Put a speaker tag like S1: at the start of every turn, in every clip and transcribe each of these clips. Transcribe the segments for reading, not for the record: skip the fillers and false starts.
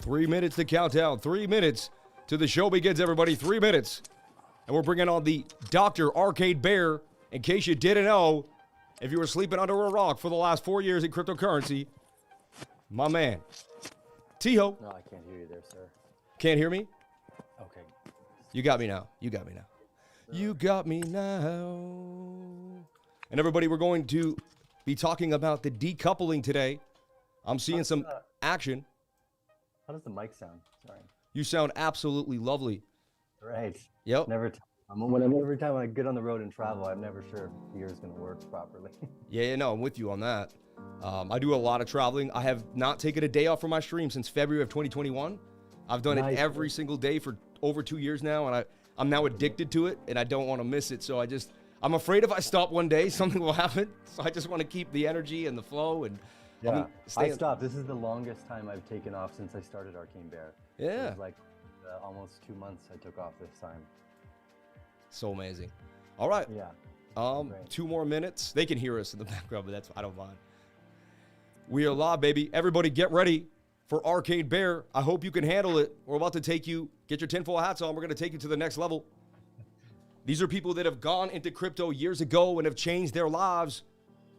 S1: 3 minutes to count down. 3 minutes to the show begins, everybody. 3 minutes. And we're bringing on the Dr. Arcane Bear. In case you didn't know, if you were sleeping under a rock for the last 4 years in cryptocurrency, my man, T-Ho.
S2: No, I can't hear you there, sir.
S1: Can't hear me?
S2: Okay.
S1: You got me now. You got me now. You got me now. And everybody, we're going to be talking about the decoupling today. I'm seeing some action.
S2: How does the mic sound? Sorry.
S1: You sound absolutely lovely.
S2: Right.
S1: Yep.
S2: Every time I get on the road and travel, I'm never sure if the ear's going to work properly.
S1: Yeah, no, I'm with you on that. I do a lot of traveling. I have not taken a day off from my stream since February of 2021. I've done it every single day for over 2 years now, and I'm now addicted to it, and I don't want to miss it. So I'm afraid if I stop one day, something will happen. So I just want to keep the energy and the flow. And
S2: yeah, I stopped. This is the longest time I've taken off since I started Arcane Bear.
S1: Yeah.
S2: It was like almost 2 months I took off this time.
S1: So amazing. All right.
S2: Yeah.
S1: 2 more minutes. They can hear us in the background, but I don't mind. We are live, baby. Everybody get ready for Arcane Bear. I hope you can handle it. We're about to take you, get your tinfoil hats on. We're going to take you to the next level. These are people that have gone into crypto years ago and have changed their lives.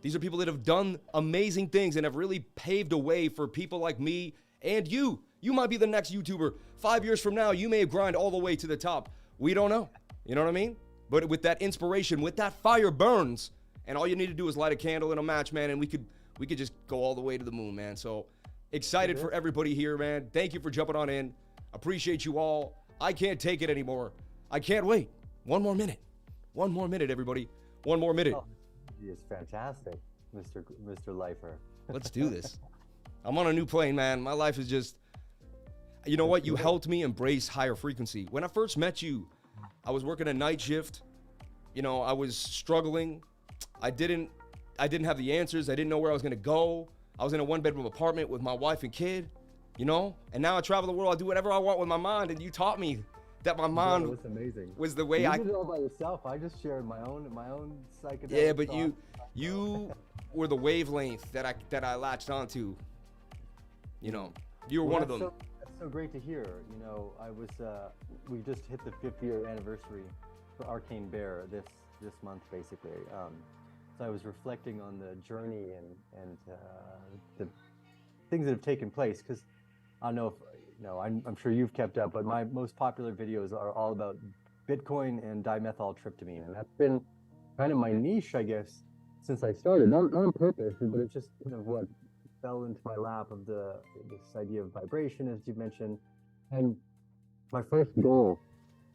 S1: These are people that have done amazing things and have really paved a way for people like me and you. You might be the next YouTuber. 5 years from now, you may have grind all the way to the top. We don't know. You know what I mean? But with that inspiration, with that fire burns, and all you need to do is light a candle in a match, man, and we could just go all the way to the moon, man. So excited for everybody here, man. Thank you for jumping on in. Appreciate you all. I can't take it anymore. I can't wait. 1 more minute. 1 more minute, everybody. 1 more minute.
S2: Oh, he is fantastic, Mr. Lifer.
S1: Let's do this. I'm on a new plane, man. My life is just, you know what? You helped me embrace higher frequency. When I first met you, I was working a night shift. You know, I was struggling. I didn't have the answers. I didn't know where I was going to go. I was in a 1-bedroom apartment with my wife and kid, you know? And now I travel the world. I do whatever I want with my mind. And you taught me that my mind was the way
S2: you did it all by yourself. I just shared my own psychedelic.
S1: Yeah, but you were the wavelength that I latched onto. You know, you were one of them.
S2: That's so great to hear. You know, we just hit the 5th-year anniversary for Arcane Bear this month, basically. So I was reflecting on the journey and the things that have taken place, because I don't know if, you know, I'm sure you've kept up, but my most popular videos are all about Bitcoin and dimethyltryptamine, and that's been kind of my niche, I guess, since I started. Not on purpose, but it's just kind of what fell into my lap of this idea of vibration, as you mentioned. And my first goal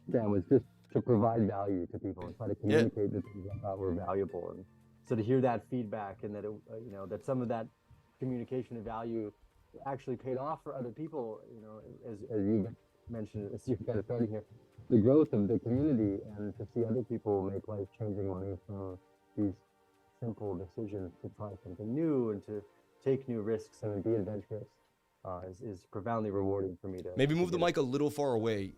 S2: then was just to provide value to people and try to communicate the things I thought were valuable. And so to hear that feedback, and that you know, that some of that communication and value actually paid off for other people, you know, as you mentioned, as you're kind of starting here, the growth of the community, and to see other people make life-changing money from these simple decisions to try something new and to take new risks and be adventurous is profoundly rewarding for me.
S1: Maybe move the mic a little far away.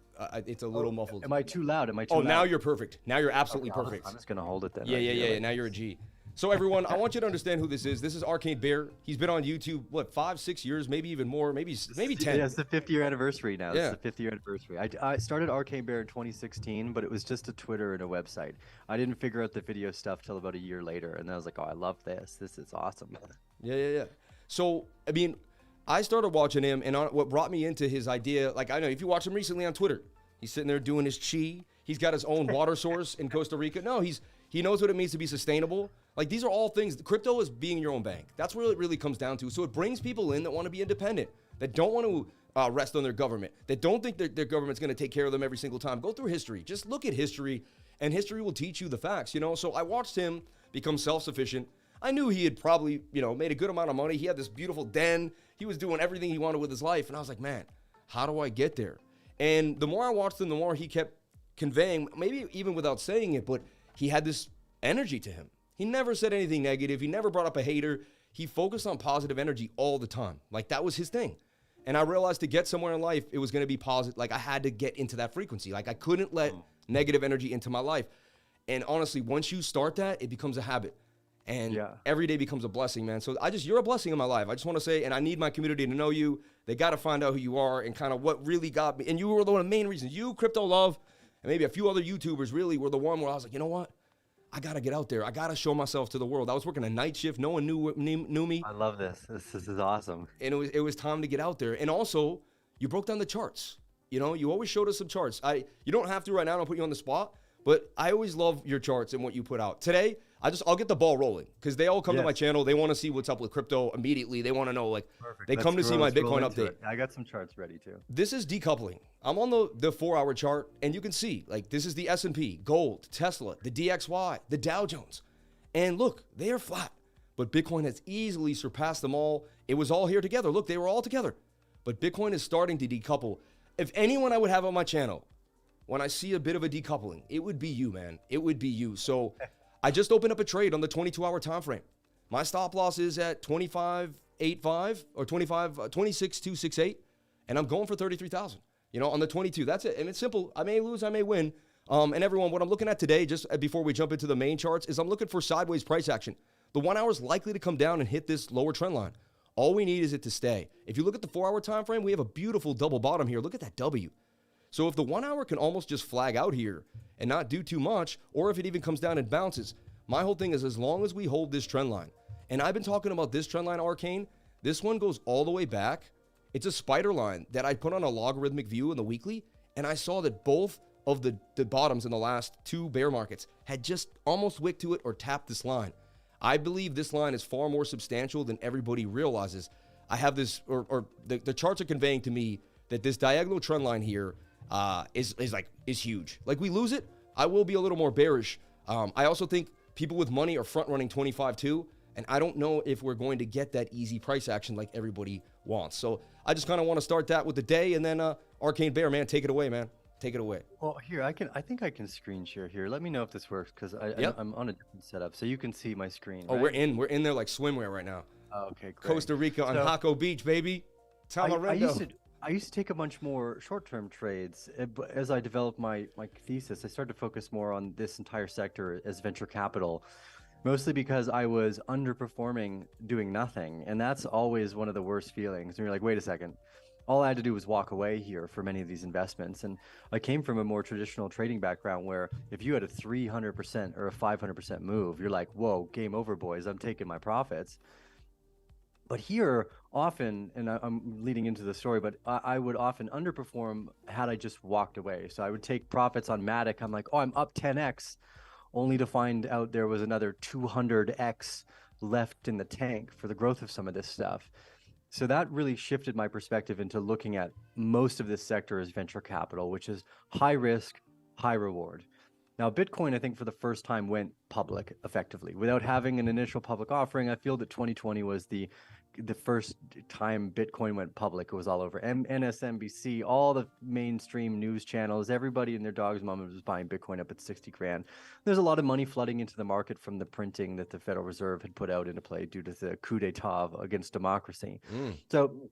S1: It's a little muffled.
S2: Am I too loud? Am I too loud?
S1: Now you're perfect. Now you're absolutely perfect.
S2: I'm just going to hold it then.
S1: Yeah. Now you're a G. So everyone, I want you to understand who this is. This is Arcane Bear. He's been on YouTube, what, 5-6 years, maybe even more, maybe 10.
S2: Yeah, it's the 5th-year anniversary now. Yeah. It's the 5th-year anniversary. I started Arcane Bear in 2016, but it was just a Twitter and a website. I didn't figure out the video stuff till about a year later, and I was like, oh, I love this. This is awesome.
S1: Yeah. So, I mean, I started watching him, and what brought me into his idea, like, I know if you watch him recently on Twitter, he's sitting there doing his chi. He's got his own water source in Costa Rica. No, he knows what it means to be sustainable. Like, these are all things. Crypto is being your own bank. That's what it really comes down to. So it brings people in that want to be independent, that don't want to rest on their government, that don't think that their government's going to take care of them every single time. Go through history. Just look at history, and history will teach you the facts, you know? So I watched him become self-sufficient. I knew he had probably, you know, made a good amount of money. He had this beautiful den. He was doing everything he wanted with his life. And I was like, man, how do I get there? And the more I watched him, the more he kept conveying, maybe even without saying it, but he had this energy to him. He never said anything negative. He never brought up a hater. He focused on positive energy all the time. Like, that was his thing. And I realized to get somewhere in life, it was going to be positive. Like, I had to get into that frequency. Like, I couldn't let negative energy into my life. And honestly, once you start that, it becomes a habit. And
S2: Yeah.
S1: every day becomes a blessing, man. So you're a blessing in my life. I just want to say, and I need my community to know you. They got to find out who you are and kind of what really got me. And you were one of the main reasons. You, Crypto Love, and maybe a few other YouTubers really were the one where I was like, you know what? I got to get out there. I got to show myself to the world. I was working a night shift. No one knew me.
S2: I love this. This is awesome.
S1: And it was time to get out there. And also, you broke down the charts. You know, you always showed us some charts. You don't have to right now. I don't put you on the spot. But I always love your charts and what you put out. Today, I'll get the ball rolling because they all come to my channel. They want to see what's up with crypto immediately. They want to know, like,
S2: Perfect.
S1: they come to see my Bitcoin update.
S2: I got some charts ready too.
S1: This is decoupling. I'm on the 4-hour chart, and you can see, like, this is the S&P, gold, Tesla, the DXY, the Dow Jones. And look, they are flat. But Bitcoin has easily surpassed them all. It was all here together. Look, they were all together. But Bitcoin is starting to decouple. If anyone I would have on my channel, when I see a bit of a decoupling, it would be you, man. It would be you. So I just opened up a trade on the 22-hour time frame. My stop loss is at 25.85 or 26.268, and I'm going for 33,000. You know, on the 22. That's it. And it's simple. I may lose, I may win. And everyone, what I'm looking at today, just before we jump into the main charts, is I'm looking for sideways price action. The 1 hour is likely to come down and hit this lower trend line. All we need is it to stay. If you look at the 4-hour time frame, we have a beautiful double bottom here. Look at that W. So if the 1 hour can almost just flag out here and not do too much, or if it even comes down and bounces, my whole thing is as long as we hold this trend line, and I've been talking about this trend line, Arcane, this one goes all the way back. It's a spider line that I put on a logarithmic view in the weekly, and I saw that both of the bottoms in the last 2 bear markets had just almost wicked to it or tapped this line. I believe this line is far more substantial than everybody realizes. I have this, or the charts are conveying to me that this diagonal trend line here is huge. Like, we lose it, I will be a little more bearish. I also think people with money are front running 25 too, and I don't know if we're going to get that easy price action like everybody wants. So I just kind of want to start that with the day, and then Arcane Bear, man, take it away, man. Take it away.
S2: Well, here I think I can screen share here. Let me know if this works because I'm on a different setup, so you can see my screen.
S1: Oh,
S2: right?
S1: we're in there like swimwear right now.
S2: Oh, okay, great.
S1: Costa Rica on Jaco Beach, baby.
S2: I used to take a bunch more short-term trades, but as I developed my thesis, I started to focus more on this entire sector as venture capital, mostly because I was underperforming doing nothing, and that's always one of the worst feelings. And you're like, wait a second. All I had to do was walk away here for many of these investments. And I came from a more traditional trading background where if you had a 300% or a 500% move, you're like, whoa, game over, boys. I'm taking my profits. But here, often, and I'm leading into the story, but I would often underperform had I just walked away. So I would take profits on Matic. I'm like, oh, I'm up 10x, only to find out there was another 200x left in the tank for the growth of some of this stuff. So that really shifted my perspective into looking at most of this sector as venture capital, which is high risk, high reward. Now, Bitcoin, I think for the first time went public effectively. Without having an initial public offering, I feel that 2020 was the first time Bitcoin went public. It was all over MSNBC, all the mainstream news channels, everybody and their dog's mom was buying Bitcoin up at 60 grand. There's a lot of money flooding into the market from the printing that the Federal Reserve had put out into play due to the coup d'etat against democracy. So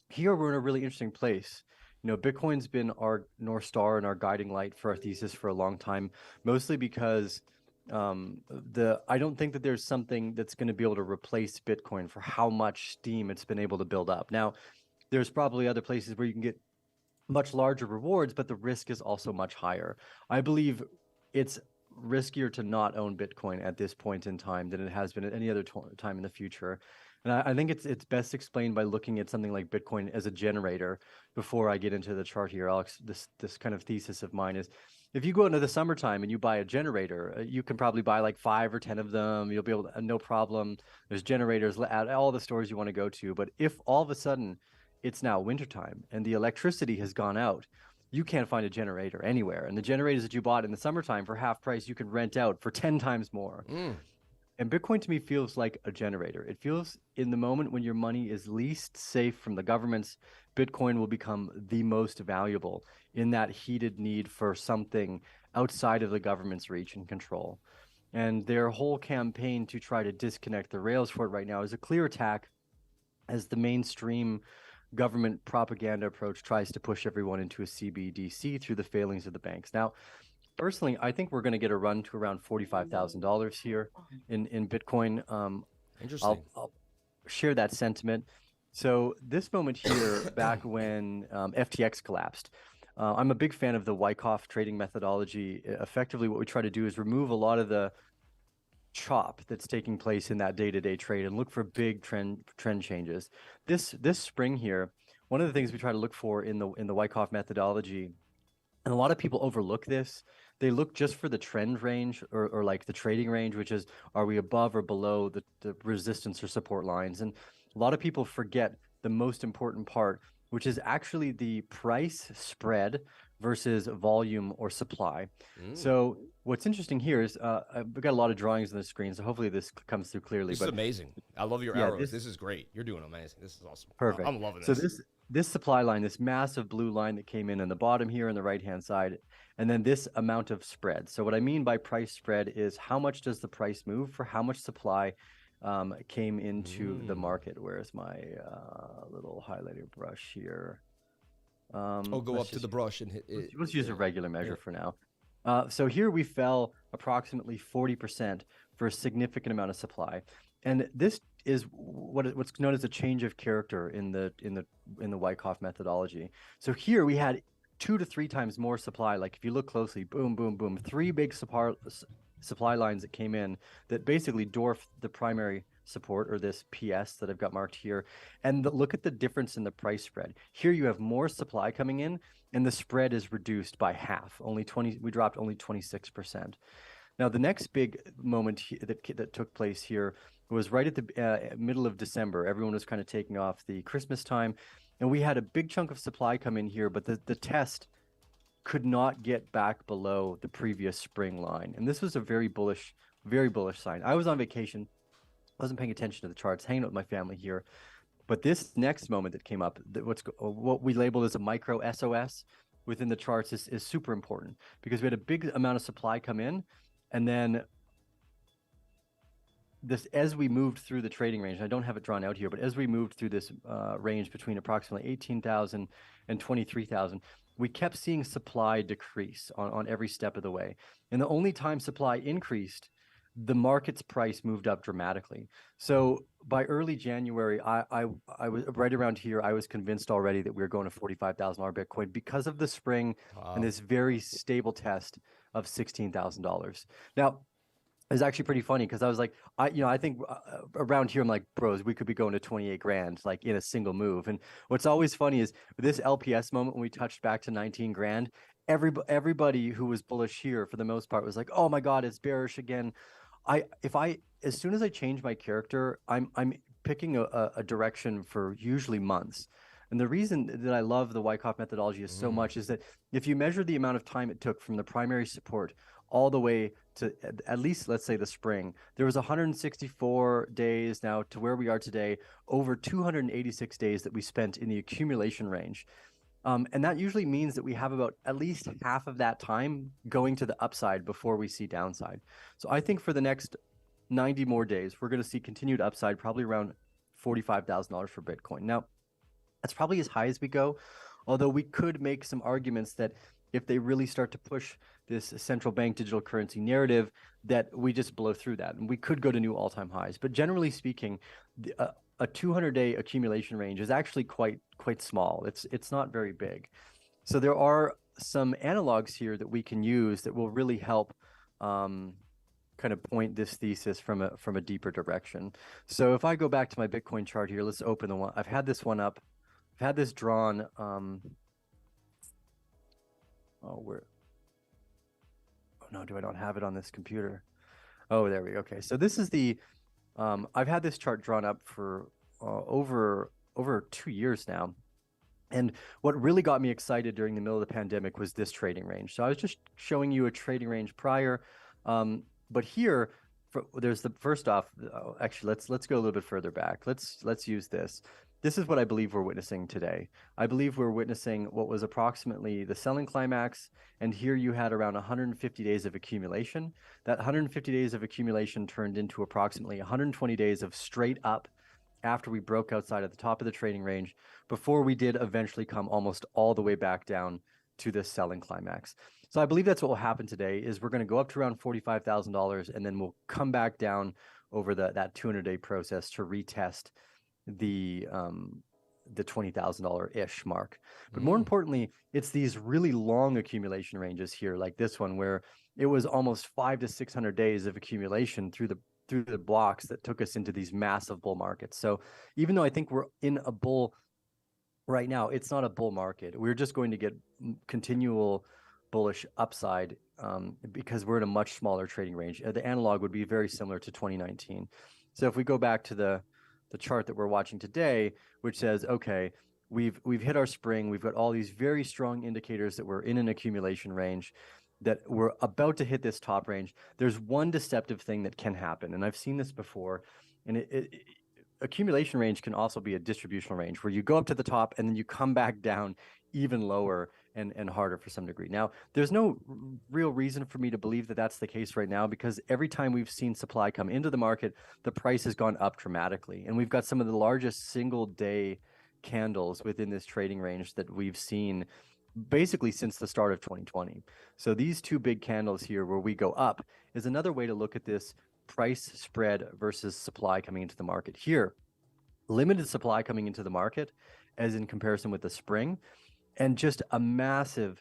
S2: here we're in a really interesting place. You know, Bitcoin's been our North Star and our guiding light for our thesis for a long time, mostly because I don't think that there's something that's going to be able to replace Bitcoin for how much steam it's been able to build up. Now, there's probably other places where you can get much larger rewards, but the risk is also much higher. I believe it's riskier to not own Bitcoin at this point in time than it has been at any other time in the future. And I think it's best explained by looking at something like Bitcoin as a generator. Before I get into the chart here, Alex, this kind of thesis of mine is, if you go into the summertime and you buy a generator, you can probably buy like 5 or 10 of them. You'll be able to, no problem. There's generators at all the stores you want to go to. But if all of a sudden it's now wintertime and the electricity has gone out, you can't find a generator anywhere. And the generators that you bought in the summertime for half price, you can rent out for 10 times more. And Bitcoin to me feels like a generator. It feels in the moment when your money is least safe from the governments, Bitcoin will become the most valuable in that heated need for something outside of the government's reach and control. And their whole campaign to try to disconnect the rails for it right now is a clear attack as the mainstream government propaganda approach tries to push everyone into a CBDC through the failings of the banks. Now, personally, I think we're going to get a run to around $45,000 here in Bitcoin.
S1: Interesting.
S2: I'll share that sentiment. So this moment here, back when FTX collapsed, I'm a big fan of the Wyckoff trading methodology. Effectively, what we try to do is remove a lot of the chop that's taking place in that day-to-day trade and look for big trend changes. This spring here, one of the things we try to look for in the Wyckoff methodology, and a lot of people overlook this. They look just for the trend range or like the trading range, which is, are we above or below the resistance or support lines? And a lot of people forget the most important part, which is actually the price spread versus volume or supply. So what's interesting here is we've got a lot of drawings on the screen, so hopefully this comes through clearly.
S1: This is amazing. I love your arrows. This is great. You're doing amazing. This is awesome.
S2: Perfect.
S1: I'm loving this.
S2: So this supply line, this massive blue line that came in the bottom here on the right-hand side, and then this amount of spread. So what I mean by price spread is how much does the price move for how much supply came into the market. Where's my little highlighter brush here?
S1: Go up to the brush and hit it.
S2: Let's use a regular measure for now. So here we fell approximately 40% for a significant amount of supply. And this is what's known as a change of character in the Wyckoff methodology. So here we had 2 to 3 times more supply. Like if you look closely, boom, boom, boom, 3 big supply lines that came in that basically dwarfed the primary support, or this PS that I've got marked here. And look at the difference in the price spread. Here you have more supply coming in, and the spread is reduced by half. We dropped only 26%. Now the next big moment that took place here was right at the middle of December. Everyone was kind of taking off the Christmas time, and we had a big chunk of supply come in here, but the test could not get back below the previous spring line. And this was a very bullish sign. I was on vacation. I wasn't paying attention to the charts, hanging out with my family here. But this next moment that came up, what we labeled as a micro SOS within the charts is super important, because we had a big amount of supply come in, and then as we moved through the trading range, I don't have it drawn out here, but as we moved through this range between approximately 18,000 and 23,000, we kept seeing supply decrease on every step of the way. And the only time supply increased, the market's price moved up dramatically. So by early January, I was right around here. I was convinced already that we were going to $45,000 Bitcoin because of the spring and this very stable test of $16,000. Now, it's actually pretty funny because I was like, I think around here I'm like, bros, we could be going to 28 grand like in a single move. And what's always funny is this LPS moment when we touched back to 19 grand, everybody who was bullish here for the most part was like, oh my God, it's bearish again. As soon as I change my character, I'm picking a direction for usually months. And the reason that I love the Wyckoff methodology is so much is that if you measure the amount of time it took from the primary support all the way to at least, let's say, the spring, there was 164 days now to where we are today, over 286 days that we spent in the accumulation range. And that usually means that we have about at least half of that time going to the upside before we see downside. So I think for the next 90 more days, we're going to see continued upside, probably around $45,000 for Bitcoin. Now, that's probably as high as we go, although we could make some arguments that if they really start to push this central bank digital currency narrative, that we just blow through that and we could go to new all-time highs. But generally speaking, a 200-day accumulation range is actually quite small. It's not very big. So there are some analogs here that we can use that will really help kind of point this thesis from a deeper direction. So if I go back to my Bitcoin chart here, let's open the one. I've had this one up. I've had this drawn. Do I not have it on this computer? Oh, there we go. Okay, so this is the. I've had this chart drawn up for over 2 years now. And what really got me excited during the middle of the pandemic was this trading range. So I was just showing you a trading range prior. But here, there's the first off, actually, let's go a little bit further back. Let's use this. This is what I believe we're witnessing today. I believe we're witnessing what was approximately the selling climax, and here you had around 150 days of accumulation. That 150 days of accumulation turned into approximately 120 days of straight up after we broke outside at the top of the trading range, before we did eventually come almost all the way back down to this selling climax. So I believe that's what will happen today is we're going to go up to around $45,000 and then we'll come back down over that 200-day process to retest the $20,000-ish mark. But more importantly, it's these really long accumulation ranges here, like this one, where it was almost 500 to 600 days of accumulation through the blocks that took us into these massive bull markets. So even though I think we're in a bull right now, it's not a bull market. We're just going to get continual bullish upside because we're in a much smaller trading range. The analog would be very similar to 2019. So if we go back to the chart that we're watching today, which says, okay, we've hit our spring. We've got all these very strong indicators that we're in an accumulation range, that we're about to hit this top range. There's one deceptive thing that can happen, and I've seen this before, and accumulation range can also be a distributional range where you go up to the top and then you come back down even lower and harder for some degree. Now, there's no real reason for me to believe that that's the case right now, because every time we've seen supply come into the market, the price has gone up dramatically. And we've got some of the largest single day candles within this trading range that we've seen basically since the start of 2020. So these two big candles here where we go up is another way to look at this price spread versus supply coming into the market. Here, limited supply coming into the market as in comparison with the spring, and just a massive,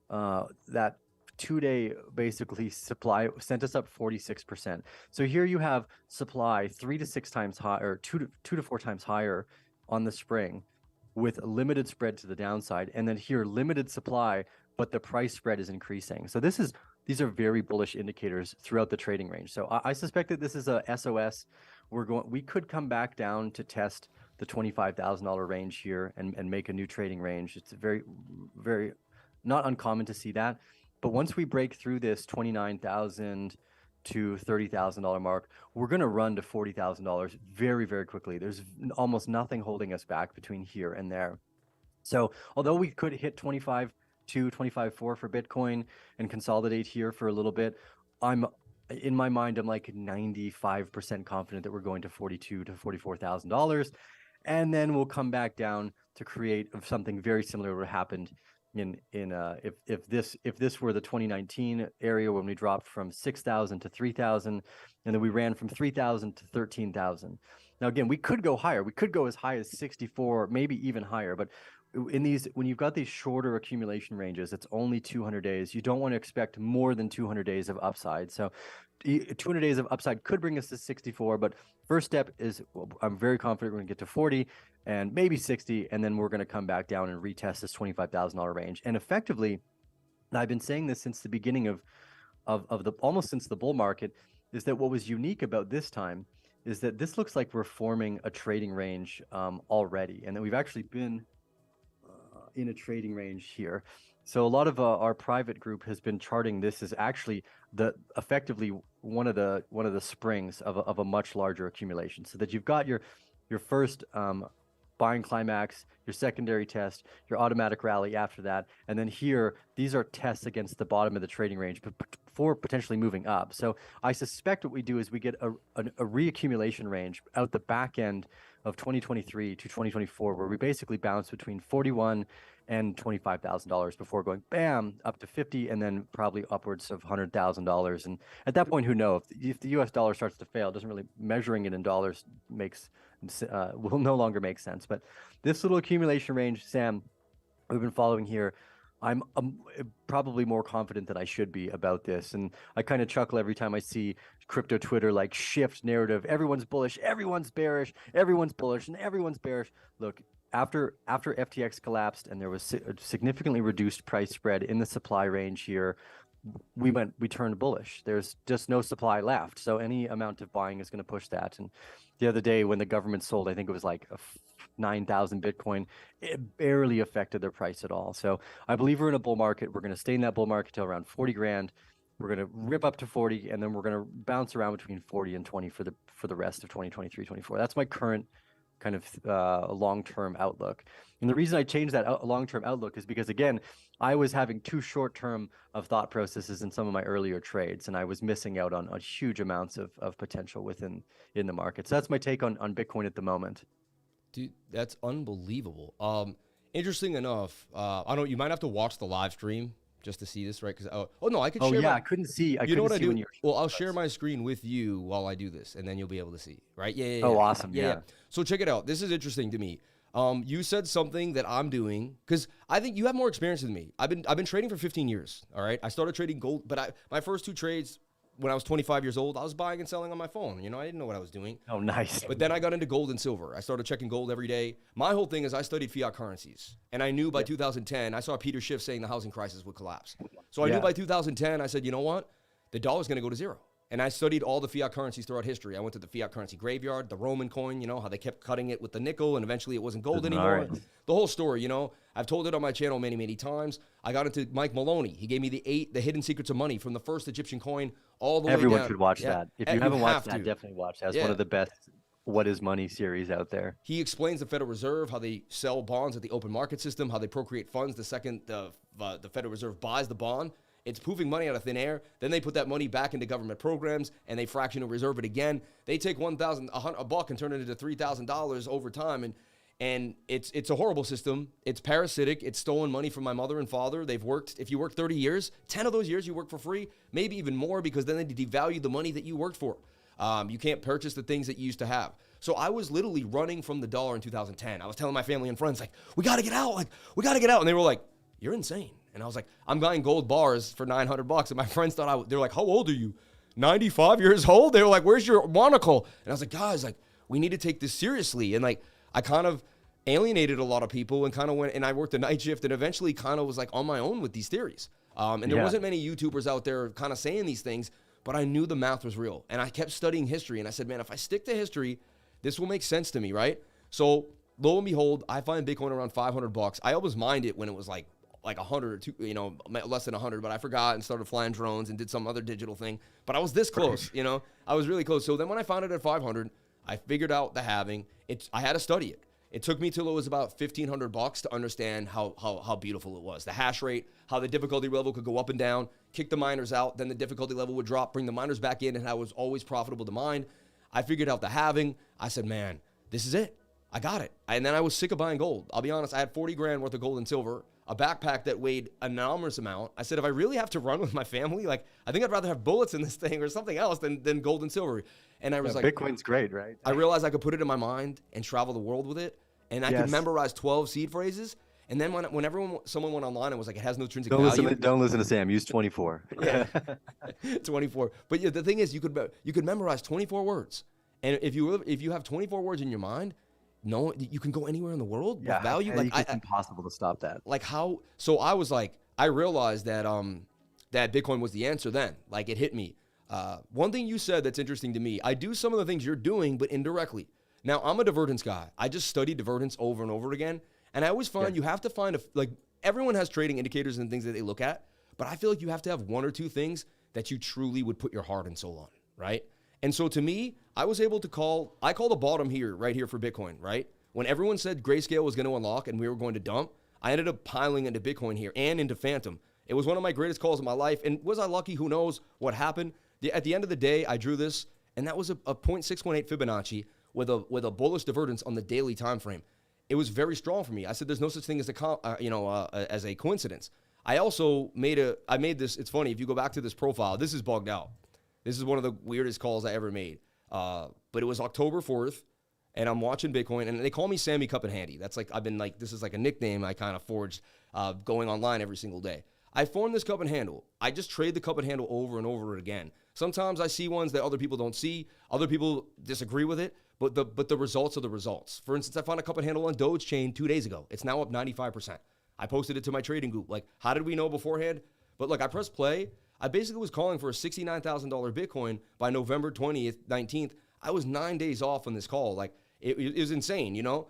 S2: that 2-day basically supply sent us up 46%. So here you have supply 3 to 6 times higher, or 2 to 4 times higher on the spring with a limited spread to the downside. And then here, limited supply, but the price spread is increasing. So these are very bullish indicators throughout the trading range. So I suspect that this is a SOS. We could come back down to test the $25,000 range here and make a new trading range. It's very, very not uncommon to see that. But once we break through this $29,000 to $30,000 mark, we're going to run to $40,000 very, very quickly. There's almost nothing holding us back between here and there. So although we could hit 25.2, 25.4 for Bitcoin and consolidate here for a little bit, in my mind, I'm like 95% confident that we're going to $42,000 to $44,000. And then we'll come back down to create something very similar to what happened if this were the 2019 area when we dropped from 6,000 to 3,000, and then we ran from 3,000 to 13,000. Now again, we could go higher. We could go as high as 64, maybe even higher. But when you've got these shorter accumulation ranges, it's only 200 days. You don't want to expect more than 200 days of upside. So 200 days of upside could bring us to 64, but first step is I'm very confident we're going to get to 40 and maybe 60, and then we're going to come back down and retest this $25,000 range. And effectively, and I've been saying this since the beginning of almost since the bull market, is that what was unique about this time is that this looks like we're forming a trading range already, and that we've actually been in a trading range here. So a lot of our private group has been charting this as actually effectively one of the springs of a much larger accumulation, so that you've got your first buying climax, your secondary test, your automatic rally after that, and then here these are tests against the bottom of the trading range before potentially moving up. So I suspect what we do is we get a reaccumulation range out the back end of 2023 to 2024, where we basically bounce between $41,000 and $25,000 before going bam up to 50, and then probably upwards of $100,000. And at that point, who knows? If the U.S. dollar starts to fail, doesn't really measuring it in dollars will no longer make sense. But this little accumulation range, Sam, we've been following here. I'm probably more confident than I should be about this. And I kind of chuckle every time I see crypto Twitter like shift narrative. Everyone's bullish, everyone's bearish, everyone's bullish, and everyone's bearish. Look, after FTX collapsed and there was a significantly reduced price spread in the supply range here, we turned bullish. There's just no supply left. So any amount of buying is going to push that. And the other day when the government sold, I think it was like 9,000 Bitcoin, it barely affected their price at all. So I believe we're in a bull market. We're going to stay in that bull market till around 40 grand. We're going to rip up to 40, and then we're going to bounce around between 40 and 20 for the rest of 2023, 24. That's my current kind of long-term outlook. And the reason I changed that long-term outlook is because, again, I was having too short-term of thought processes in some of my earlier trades, and I was missing out on huge amounts of potential in the market. So that's my take on Bitcoin at the moment.
S1: Dude, that's unbelievable. interesting enough, I don't. You might have to watch the live stream just to see this, right? Because no, I could.
S2: Oh
S1: share
S2: yeah,
S1: my,
S2: I couldn't see.
S1: you know what I do?
S2: When you
S1: Well, I'll share my screen with you while I do this, and then you'll be able to see, right? Yeah.
S2: Oh, awesome. Yeah.
S1: So check it out. This is interesting to me. You said something that I'm doing because I think you have more experience than me. I've been trading for 15 years. All right. I started trading gold, but my first 2 trades when I was 25 years old, I was buying and selling on my phone. You know, I didn't know what I was doing.
S2: Oh, nice.
S1: But then I got into gold and silver. I started checking gold every day. My whole thing is I studied fiat currencies, and I knew by 2010 I saw Peter Schiff saying the housing crisis would collapse. So I knew by 2010 I said, you know what, the dollar's going to go to zero. And I studied all the fiat currencies throughout history. I went to the fiat currency graveyard, the Roman coin, you know, how they kept cutting it with the nickel, and eventually it wasn't gold anymore. Right. The whole story, you know. I've told it on my channel many, many times. I got into Mike Maloney. He gave me the hidden secrets of money from the first Egyptian coin all the way down.
S2: Everyone should watch that. If you haven't watched that, definitely watch that. It's one of the best What is Money series out there. He
S1: explains the Federal Reserve, how they sell bonds at the open market system, how they procreate funds the second the Federal Reserve buys the bond. It's poofing money out of thin air. Then they put that money back into government programs, and they fractional reserve it again. They take $1,000 and turn it into $3,000 over time, and it's a horrible system. It's parasitic. It's stolen money from my mother and father. They've worked. If you work 30 years, 10 of those years you work for free, maybe even more, because then they devalue the money that you worked for. You can't purchase the things that you used to have. So I was literally running from the dollar in 2010. I was telling my family and friends, like, we got to get out. Like, we got to get out. And they were like, you're insane. And I was like, I'm buying gold bars for $900. And my friends thought they're like, how old are you? 95 years old? They were like, where's your monocle? And I was like, guys, like, we need to take this seriously. And like, I kind of alienated a lot of people and kind of went, and I worked a night shift and eventually kind of was like on my own with these theories. And there wasn't many YouTubers out there kind of saying these things, but I knew the math was real. And I kept studying history. And I said, man, if I stick to history, this will make sense to me, right? So lo and behold, I find Bitcoin around $500. I always mined it when it was like 100 or two, you know, less than 100, but I forgot and started flying drones and did some other digital thing. But I was this close, you know, I was really close. So then when I found it at 500, I figured out the halving. I had to study it. It took me till it was about $1,500 to understand how beautiful it was. The hash rate, how the difficulty level could go up and down, kick the miners out, then the difficulty level would drop, bring the miners back in, and how it was always profitable to mine. I figured out the halving. I said, man, this is it. I got it. And then I was sick of buying gold. I'll be honest, I had 40 grand worth of gold and silver, a backpack that weighed an enormous amount. I said, if I really have to run with my family, like, I think I'd rather have bullets in this thing or something else than gold and silver. And I was like,
S2: Bitcoin's great, right?
S1: I realized I could put it in my mind and travel the world with it. And I could memorize 12 seed phrases. And then when someone went online and was like, it has no intrinsic value.
S2: Don't listen to Sam. Use 24.
S1: Yeah, 24. But yeah, the thing is, you could memorize 24 words. And if you have 24 words in your mind, no, you can go anywhere in the world with value. Like,
S2: it's impossible to stop that.
S1: Like how? So I was like, I realized that that Bitcoin was the answer. Then, like, it hit me. One thing you said that's interesting to me. I do some of the things you're doing, but indirectly. Now I'm a divergence guy. I just study divergence over and over again, and I always find you have to find like everyone has trading indicators and things that they look at, but I feel like you have to have one or two things that you truly would put your heart and soul on, right? And so to me, I was able to call the bottom here, right here for Bitcoin, right? When everyone said Grayscale was going to unlock and we were going to dump, I ended up piling into Bitcoin here and into Phantom. It was one of my greatest calls of my life. And was I lucky? Who knows what happened? At the end of the day, I drew this, and that was a 0.618 Fibonacci with a bullish divergence on the daily time frame. It was very strong for me. I said there's no such thing as as a coincidence. I also made this. It's funny, if you go back to this profile, this is bugged out. This is one of the weirdest calls I ever made. But it was October 4th, and I'm watching Bitcoin, and they call me Sammy Cup and Handy. That's like, this is like a nickname I kind of forged going online every single day. I formed this cup and handle. I just trade the cup and handle over and over again. Sometimes I see ones that other people don't see. Other people disagree with it, but the results are the results. For instance, I found a cup and handle on Doge Chain 2 days ago. It's now up 95%. I posted it to my trading group. Like, how did we know beforehand? But look, I pressed play. I basically was calling for a $69,000 Bitcoin by November 20th, 19th. I was 9 days off on this call. Like, it was insane, you know?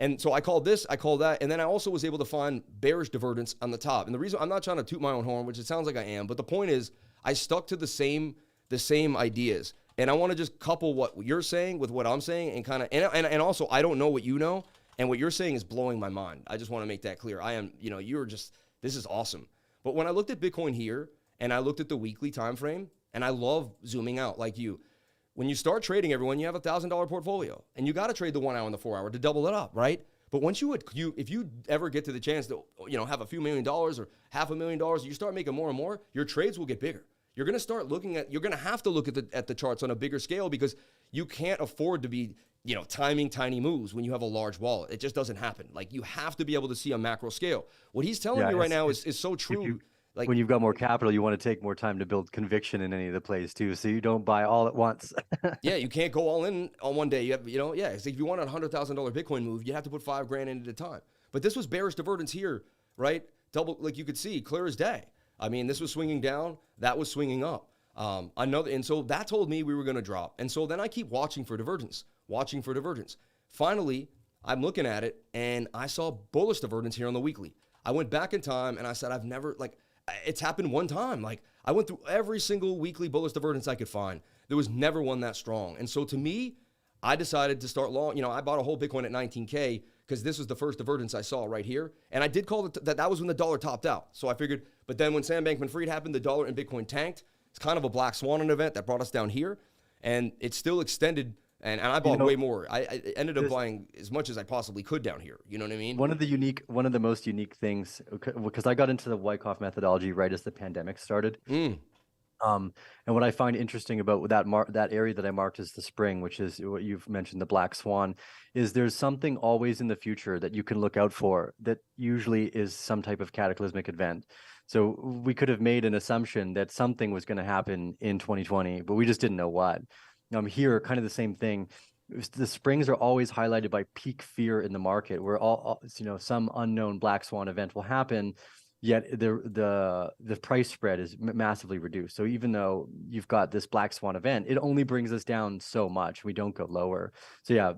S1: And so I called this, I called that, and then I also was able to find bearish divergence on the top. And the reason, I'm not trying to toot my own horn, which it sounds like I am, but the point is, I stuck to the same ideas. And I want to just couple what you're saying with what I'm saying, and kind of, and also, I don't know what you know, and what you're saying is blowing my mind. I just want to make that clear. I am, this is awesome. But when I looked at Bitcoin here, and I looked at the weekly time frame, and I love zooming out like you. When you start trading, everyone, you have a $1,000 portfolio, and you got to trade the 1 hour and the 4 hour to double it up, right? But once if you ever get to the chance to, have a few $1 million or $500,000, you start making more and more, your trades will get bigger. You're going to start you're going to have to look at the charts on a bigger scale, because you can't afford to be, timing tiny moves when you have a large wallet. It just doesn't happen. Like, you have to be able to see a macro scale. What he's telling you right now is so true.
S2: Like, when you've got more capital, you want to take more time to build conviction in any of the plays too, so you don't buy all at once.
S1: Yeah, you can't go all in on one day. You have, it's like if you want a $100,000 Bitcoin move, you have to put $5,000 in at a time. But this was bearish divergence here, right? Like you could see, clear as day. I mean, this was swinging down, that was swinging up. And so that told me we were going to drop. And so then I keep watching for divergence. Finally, I'm looking at it, and I saw bullish divergence here on the weekly. I went back in time, and I said, I've never, it's happened one time. Like, I went through every single weekly bullish divergence I could find. There was never one that strong. And so to me, I decided to start long. I bought a whole Bitcoin at 19K because this was the first divergence I saw right here. And I did call it that was when the dollar topped out. So I figured, but then when Sam Bankman-Fried happened, the dollar and Bitcoin tanked. It's kind of a black swan event that brought us down here. And it still extended. And I bought way more. I ended up buying as much as I possibly could down here. You know what I mean?
S2: One of the most unique things, because I got into the Wyckoff methodology right as the pandemic started. And what I find interesting about that area that I marked as the spring, which is what you've mentioned, the black swan, is there's something always in the future that you can look out for that usually is some type of cataclysmic event. So we could have made an assumption that something was going to happen in 2020, but we just didn't know what. Here, kind of the same thing. The springs are always highlighted by peak fear in the market, where some unknown black swan event will happen, yet the price spread is massively reduced. So even though you've got this black swan event, it only brings us down so much. We don't go lower. So yeah,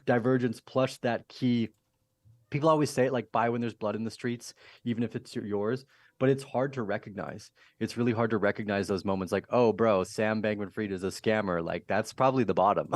S2: divergence plus that key. People always say it, like, buy when there's blood in the streets, even if it's yours. But it's hard to recognize. It's really hard to recognize those moments like, oh, bro, Sam Bankman-Fried is a scammer. Like, that's probably the bottom.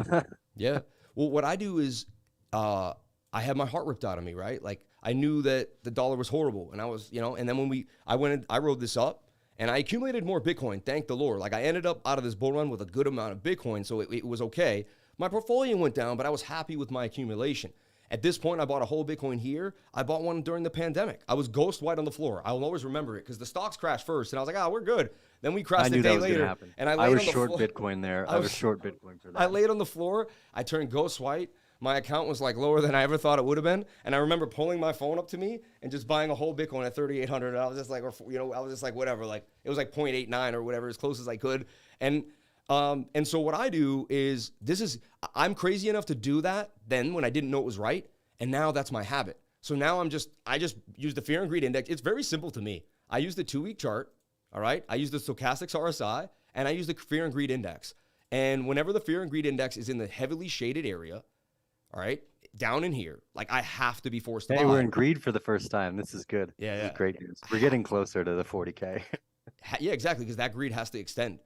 S1: Yeah. Well, what I do is I had my heart ripped out of me, right? Like, I knew that the dollar was horrible. And I was, and then when I rode this up, and I accumulated more Bitcoin, thank the Lord. Like, I ended up out of this bull run with a good amount of Bitcoin, so it was okay. My portfolio went down, but I was happy with my accumulation. At this point, I bought a whole Bitcoin here. I bought one during the pandemic. I was ghost white on the floor. I will always remember it because the stocks crashed first, and I was like, we're good. Then we crashed a day later.
S2: And I was short Bitcoin there. I was short Bitcoin for that.
S1: I laid on the floor. I turned ghost white. My account was like lower than I ever thought it would have been. And I remember pulling my phone up to me and just buying a whole Bitcoin at 3,800. I was just like, I was just like, whatever. Like, it was like 0.89 or whatever, as close as I could. And so what I do is, I'm crazy enough to do that then when I didn't know it was right. And now that's my habit. So now I just use the fear and greed index. It's very simple to me. I use the 2-week chart, all right? I use the stochastics RSI, and I use the fear and greed index. And whenever the fear and greed index is in the heavily shaded area, all right, down in here, like, I have to be forced to buy.
S2: Hey, we're in greed for the first time. This is good.
S1: Yeah,
S2: this is great news. We're getting closer to the 40K.
S1: Yeah, exactly, because that greed has to extend.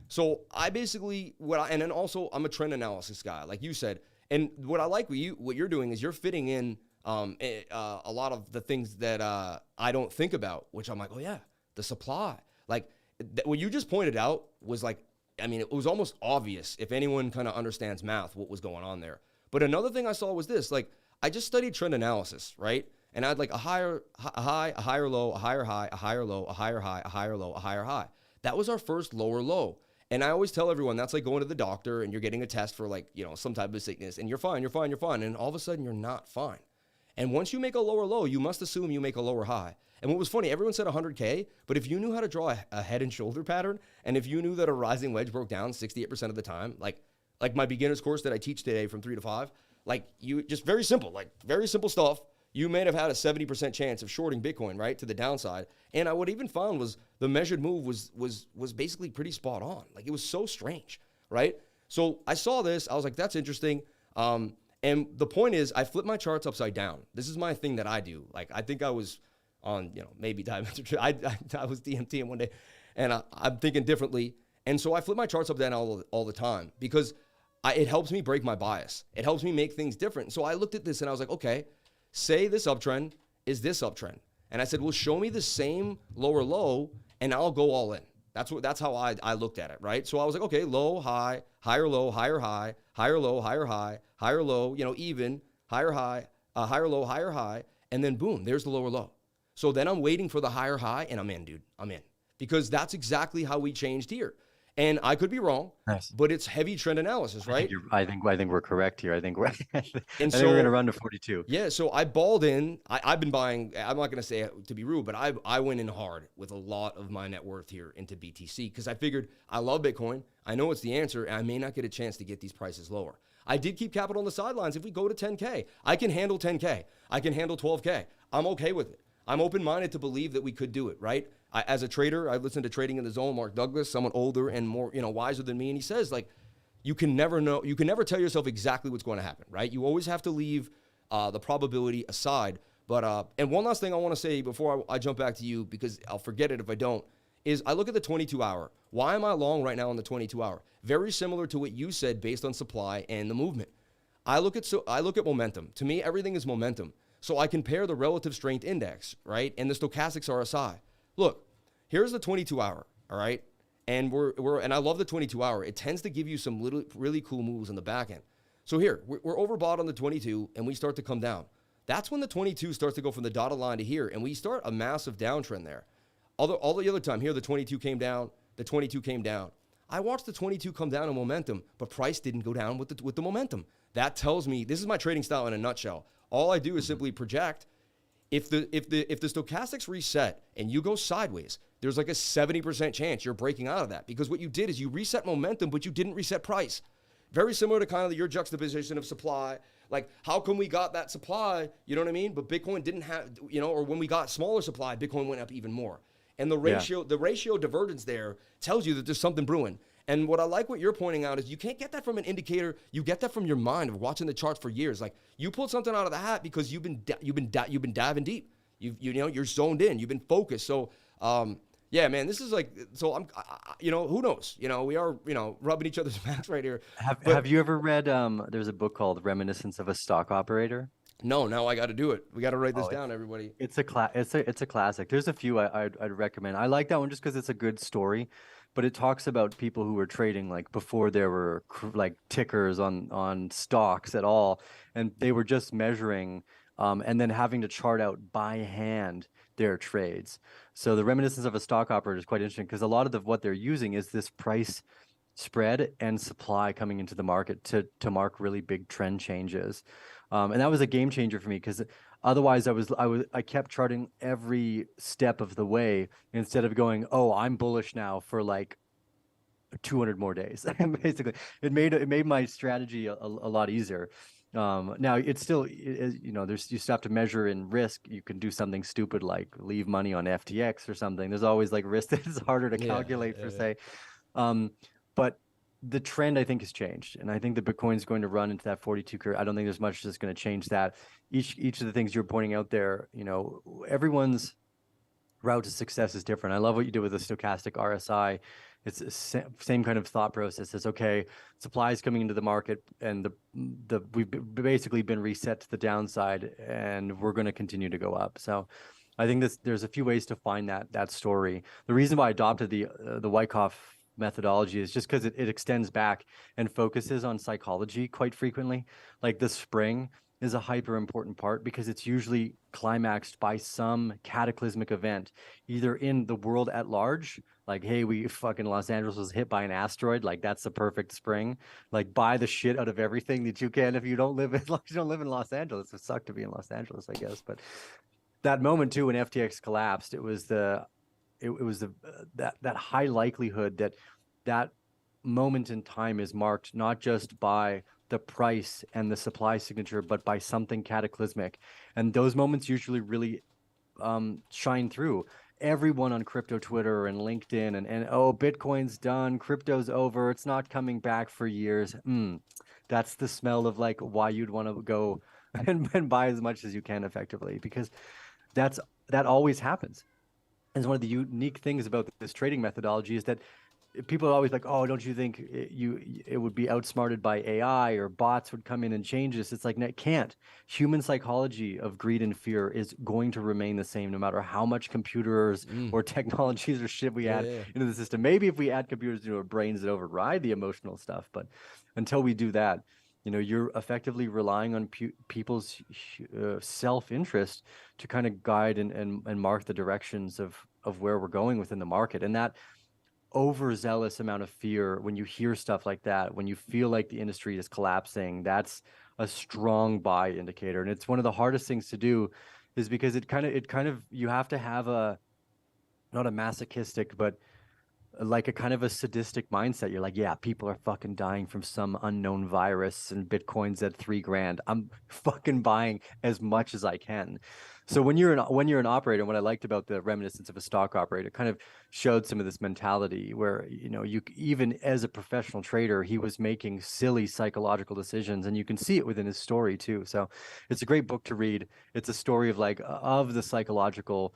S1: So I basically, and then also I'm a trend analysis guy, like you said. And what I like what you're doing is you're fitting in a lot of the things that I don't think about, which I'm like, oh yeah, the supply. Like, what you just pointed out was like, I mean, it was almost obvious if anyone kind of understands math what was going on there. But another thing I saw was this, like, I just studied trend analysis, right? And I had like a high, a higher low, a higher high, a higher low, a higher high, a higher low, a higher high. That was our first lower low. And I always tell everyone that's like going to the doctor and you're getting a test for, like, some type of sickness, and you're fine. And all of a sudden you're not fine. And once you make a lower low, you must assume you make a lower high. And what was funny, everyone said 100K, but if you knew how to draw a head and shoulder pattern, and if you knew that a rising wedge broke down 68% of the time, like my beginner's course that I teach today from 3 to 5, like, you just very simple stuff. You may have had a 70% chance of shorting Bitcoin, right, to the downside. And I would even found was the measured move was basically pretty spot on. Like, it was so strange, right? So I saw this. I was like, that's interesting. And the point is, I flip my charts upside down. This is my thing that I do. Like, I think I was on, maybe I was DMTing one day, and I'm thinking differently. And so I flip my charts up down all the time because it helps me break my bias. It helps me make things different. So I looked at this and I was like, okay, say this uptrend is this uptrend. And I said, well, show me the same lower low and I'll go all in. That's how I looked at it, right? So I was like, okay, low, high, higher low, higher high, higher low, higher high, higher low, even, higher high, higher low, higher high, and then boom, there's the lower low. So then I'm waiting for the higher high, and I'm in, dude. I'm in. Because that's exactly how we changed here. And I could be wrong,
S2: Nice.
S1: but it's heavy trend analysis, right?
S2: I think we're correct here. I think we're I think
S1: And
S2: we're gonna run to 42.
S1: Yeah, so I balled in. I've been buying. I'm not gonna say it to be rude, but I went in hard with a lot of my net worth here into BTC because I figured I love Bitcoin. I know it's the answer, and I may not get a chance to get these prices lower. I did keep capital on the sidelines. If we go to 10K, I can handle 10K. I can handle 12K. I'm okay with it. I'm open-minded to believe that we could do it, right? As a trader, I listened to Trading in the Zone, Mark Douglas, someone older and more, wiser than me, and he says, like, you can never know, you can never tell yourself exactly what's going to happen, right? You always have to leave the probability aside. But and one last thing I want to say before I jump back to you, because I'll forget it if I don't, is I look at the 22-hour. Why am I long right now on the 22-hour? Very similar to what you said based on supply and the movement. I look at momentum. To me, everything is momentum. So I compare the relative strength index, right, and the stochastics RSI. Look, here's the 22-hour, all right? And and I love the 22-hour. It tends to give you some really cool moves on the back end. So here, we're overbought on the 22, and we start to come down. That's when the 22 starts to go from the dotted line to here, and we start a massive downtrend there. All the other time, here the 22 came down, the 22 came down. I watched the 22 come down in momentum, but price didn't go down with the momentum. That tells me, this is my trading style in a nutshell. All I do is simply project. If the stochastics reset and you go sideways, there's like a 70% chance you're breaking out of that, because what you did is you reset momentum, but you didn't reset price. Very similar to kind of your juxtaposition of supply. Like, how come we got that supply, you know what I mean? But Bitcoin didn't have, or when we got smaller supply, Bitcoin went up even more. And the ratio divergence there tells you that there's something brewing. And what I like what you're pointing out is you can't get that from an indicator. You get that from your mind of watching the charts for years. Like, you pulled something out of the hat because you've been diving deep. You're zoned in. You've been focused. So, yeah, man, this is like, so who knows? We are, rubbing each other's backs right here.
S2: Have you ever read? There's a book called Reminiscence of a Stock Operator.
S1: No, now I got to do it. We got to write this down, everybody.
S2: It's a classic. There's a few I'd recommend. I like that one just because it's a good story, but it talks about people who were trading like before there were like tickers on stocks at all, and they were just measuring and then having to chart out by hand their trades. So the Reminiscence of a Stock Operator is quite interesting because a lot of what they're using is this price spread and supply coming into the market to mark really big trend changes. And that was a game changer for me because otherwise I kept charting every step of the way instead of going, oh, I'm bullish now for like 200 more days. Basically, it made my strategy a lot easier. Now it's still, you still have to measure in risk. You can do something stupid like leave money on FTX or something. There's always like risk that is harder to calculate per se. But the trend, I think, has changed, and I think the Bitcoin is going to run into that 42 curve. I don't think there's much that's going to change that. Each of the things you're pointing out there, everyone's route to success is different. I love what you did with the stochastic RSI. It's the same kind of thought process. It's okay, supply is coming into the market, and we've basically been reset to the downside, and we're going to continue to go up. So I think there's a few ways to find that story. The reason why I adopted the Wyckoff methodology is just because it extends back and focuses on psychology quite frequently. Like the spring is a hyper important part because it's usually climaxed by some cataclysmic event, either in the world at large, like, hey, fucking Los Angeles was hit by an asteroid, like that's the perfect spring. Like, buy the shit out of everything that you can if you don't live in Los Angeles. It would suck to be in Los Angeles, I guess. But that moment too when FTX collapsed, it was that high likelihood that moment in time is marked not just by the price and the supply signature, but by something cataclysmic. And those moments usually really shine through. Everyone on crypto Twitter and LinkedIn and oh, Bitcoin's done, crypto's over, it's not coming back for years. That's the smell of like why you'd want to go and buy as much as you can effectively, because that always happens. And one of the unique things about this trading methodology is that people are always like, oh, don't you think it would be outsmarted by AI or bots would come in and change this? It's like, no, it can't. Human psychology of greed and fear is going to remain the same no matter how much computers or technologies or shit we add into the system. Maybe if we add computers to our brains that override the emotional stuff, but until we do that, you're effectively relying on people's self-interest to kind of guide and mark the directions of where we're going within the market. And that overzealous amount of fear, when you hear stuff like that, when you feel like the industry is collapsing, that's a strong buy indicator. And it's one of the hardest things to do, is because it kind of you have to have a, not a masochistic, but like a kind of a sadistic mindset. You're like, yeah, people are fucking dying from some unknown virus and Bitcoin's at $3,000. I'm fucking buying as much as I can. So when you're an operator, what I liked about the reminiscence of a stock operator, it kind of showed some of this mentality where, you even as a professional trader, he was making silly psychological decisions, and you can see it within his story too. So it's a great book to read. It's a story of of the psychological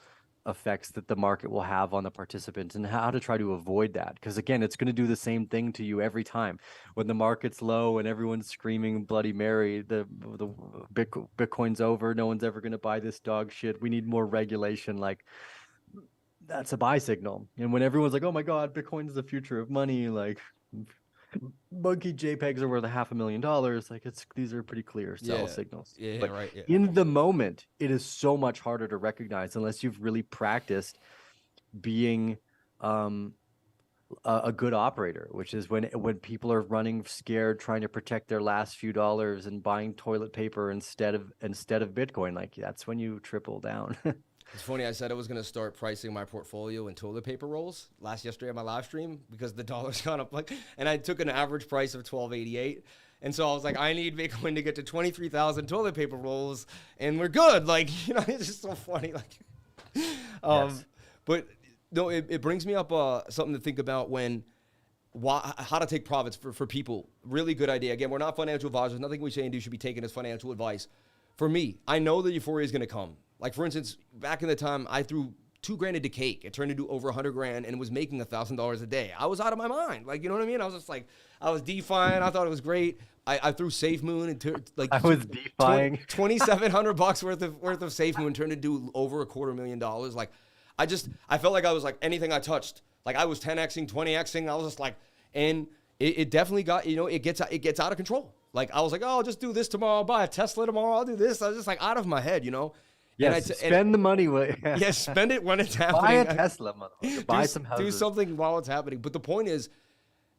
S2: effects that the market will have on the participants and how to try to avoid that. Because again, it's going to do the same thing to you every time. When the market's low and everyone's screaming Bloody Mary, the Bitcoin's over, no one's ever going to buy this dog shit, we need more regulation, like that's a buy signal. And when everyone's like, oh my God, Bitcoin is the future of money, like monkey JPEGs are worth $500,000. Like these are pretty clear sell signals.
S1: But right. Yeah.
S2: In the moment, it is so much harder to recognize unless you've really practiced being a good operator, which is when people are running scared, trying to protect their last few dollars and buying toilet paper instead of Bitcoin. Like that's when you triple down.
S1: It's funny, I said I was going to start pricing my portfolio in toilet paper rolls yesterday on my live stream because the dollar's gone up, and I took an average price of $12.88. And so I was like, I need Bitcoin to get to 23,000 toilet paper rolls and we're good. Like, it's just so funny. Yes. But no, it brings me up something to think about how to take profits for people. Really good idea. Again, we're not financial advisors. Nothing we say and do should be taken as financial advice. For me, I know the euphoria is going to come. Like, for instance, back in the time, I threw $2,000 into cake. It turned into over $100,000 and was making $1,000 a day. I was out of my mind. Like, you know what I mean? I was just like, I was DeFiing. I thought it was great. I threw SafeMoon and
S2: I was DeFiing.
S1: $2,700 worth of SafeMoon turned into over $250,000. Like, I felt like I was like anything I touched. Like I was 10xing, 20xing. I was just like, and it definitely got, it gets out of control. Like I was like, oh, I'll just do this tomorrow. I'll buy a Tesla tomorrow. I'll do this. I was just like out of my head,
S2: Yes, spend the money.
S1: Yeah, spend it when it's happening.
S2: Buy a Tesla, motherfucker. Buy some houses.
S1: Do something while it's happening. But the point is,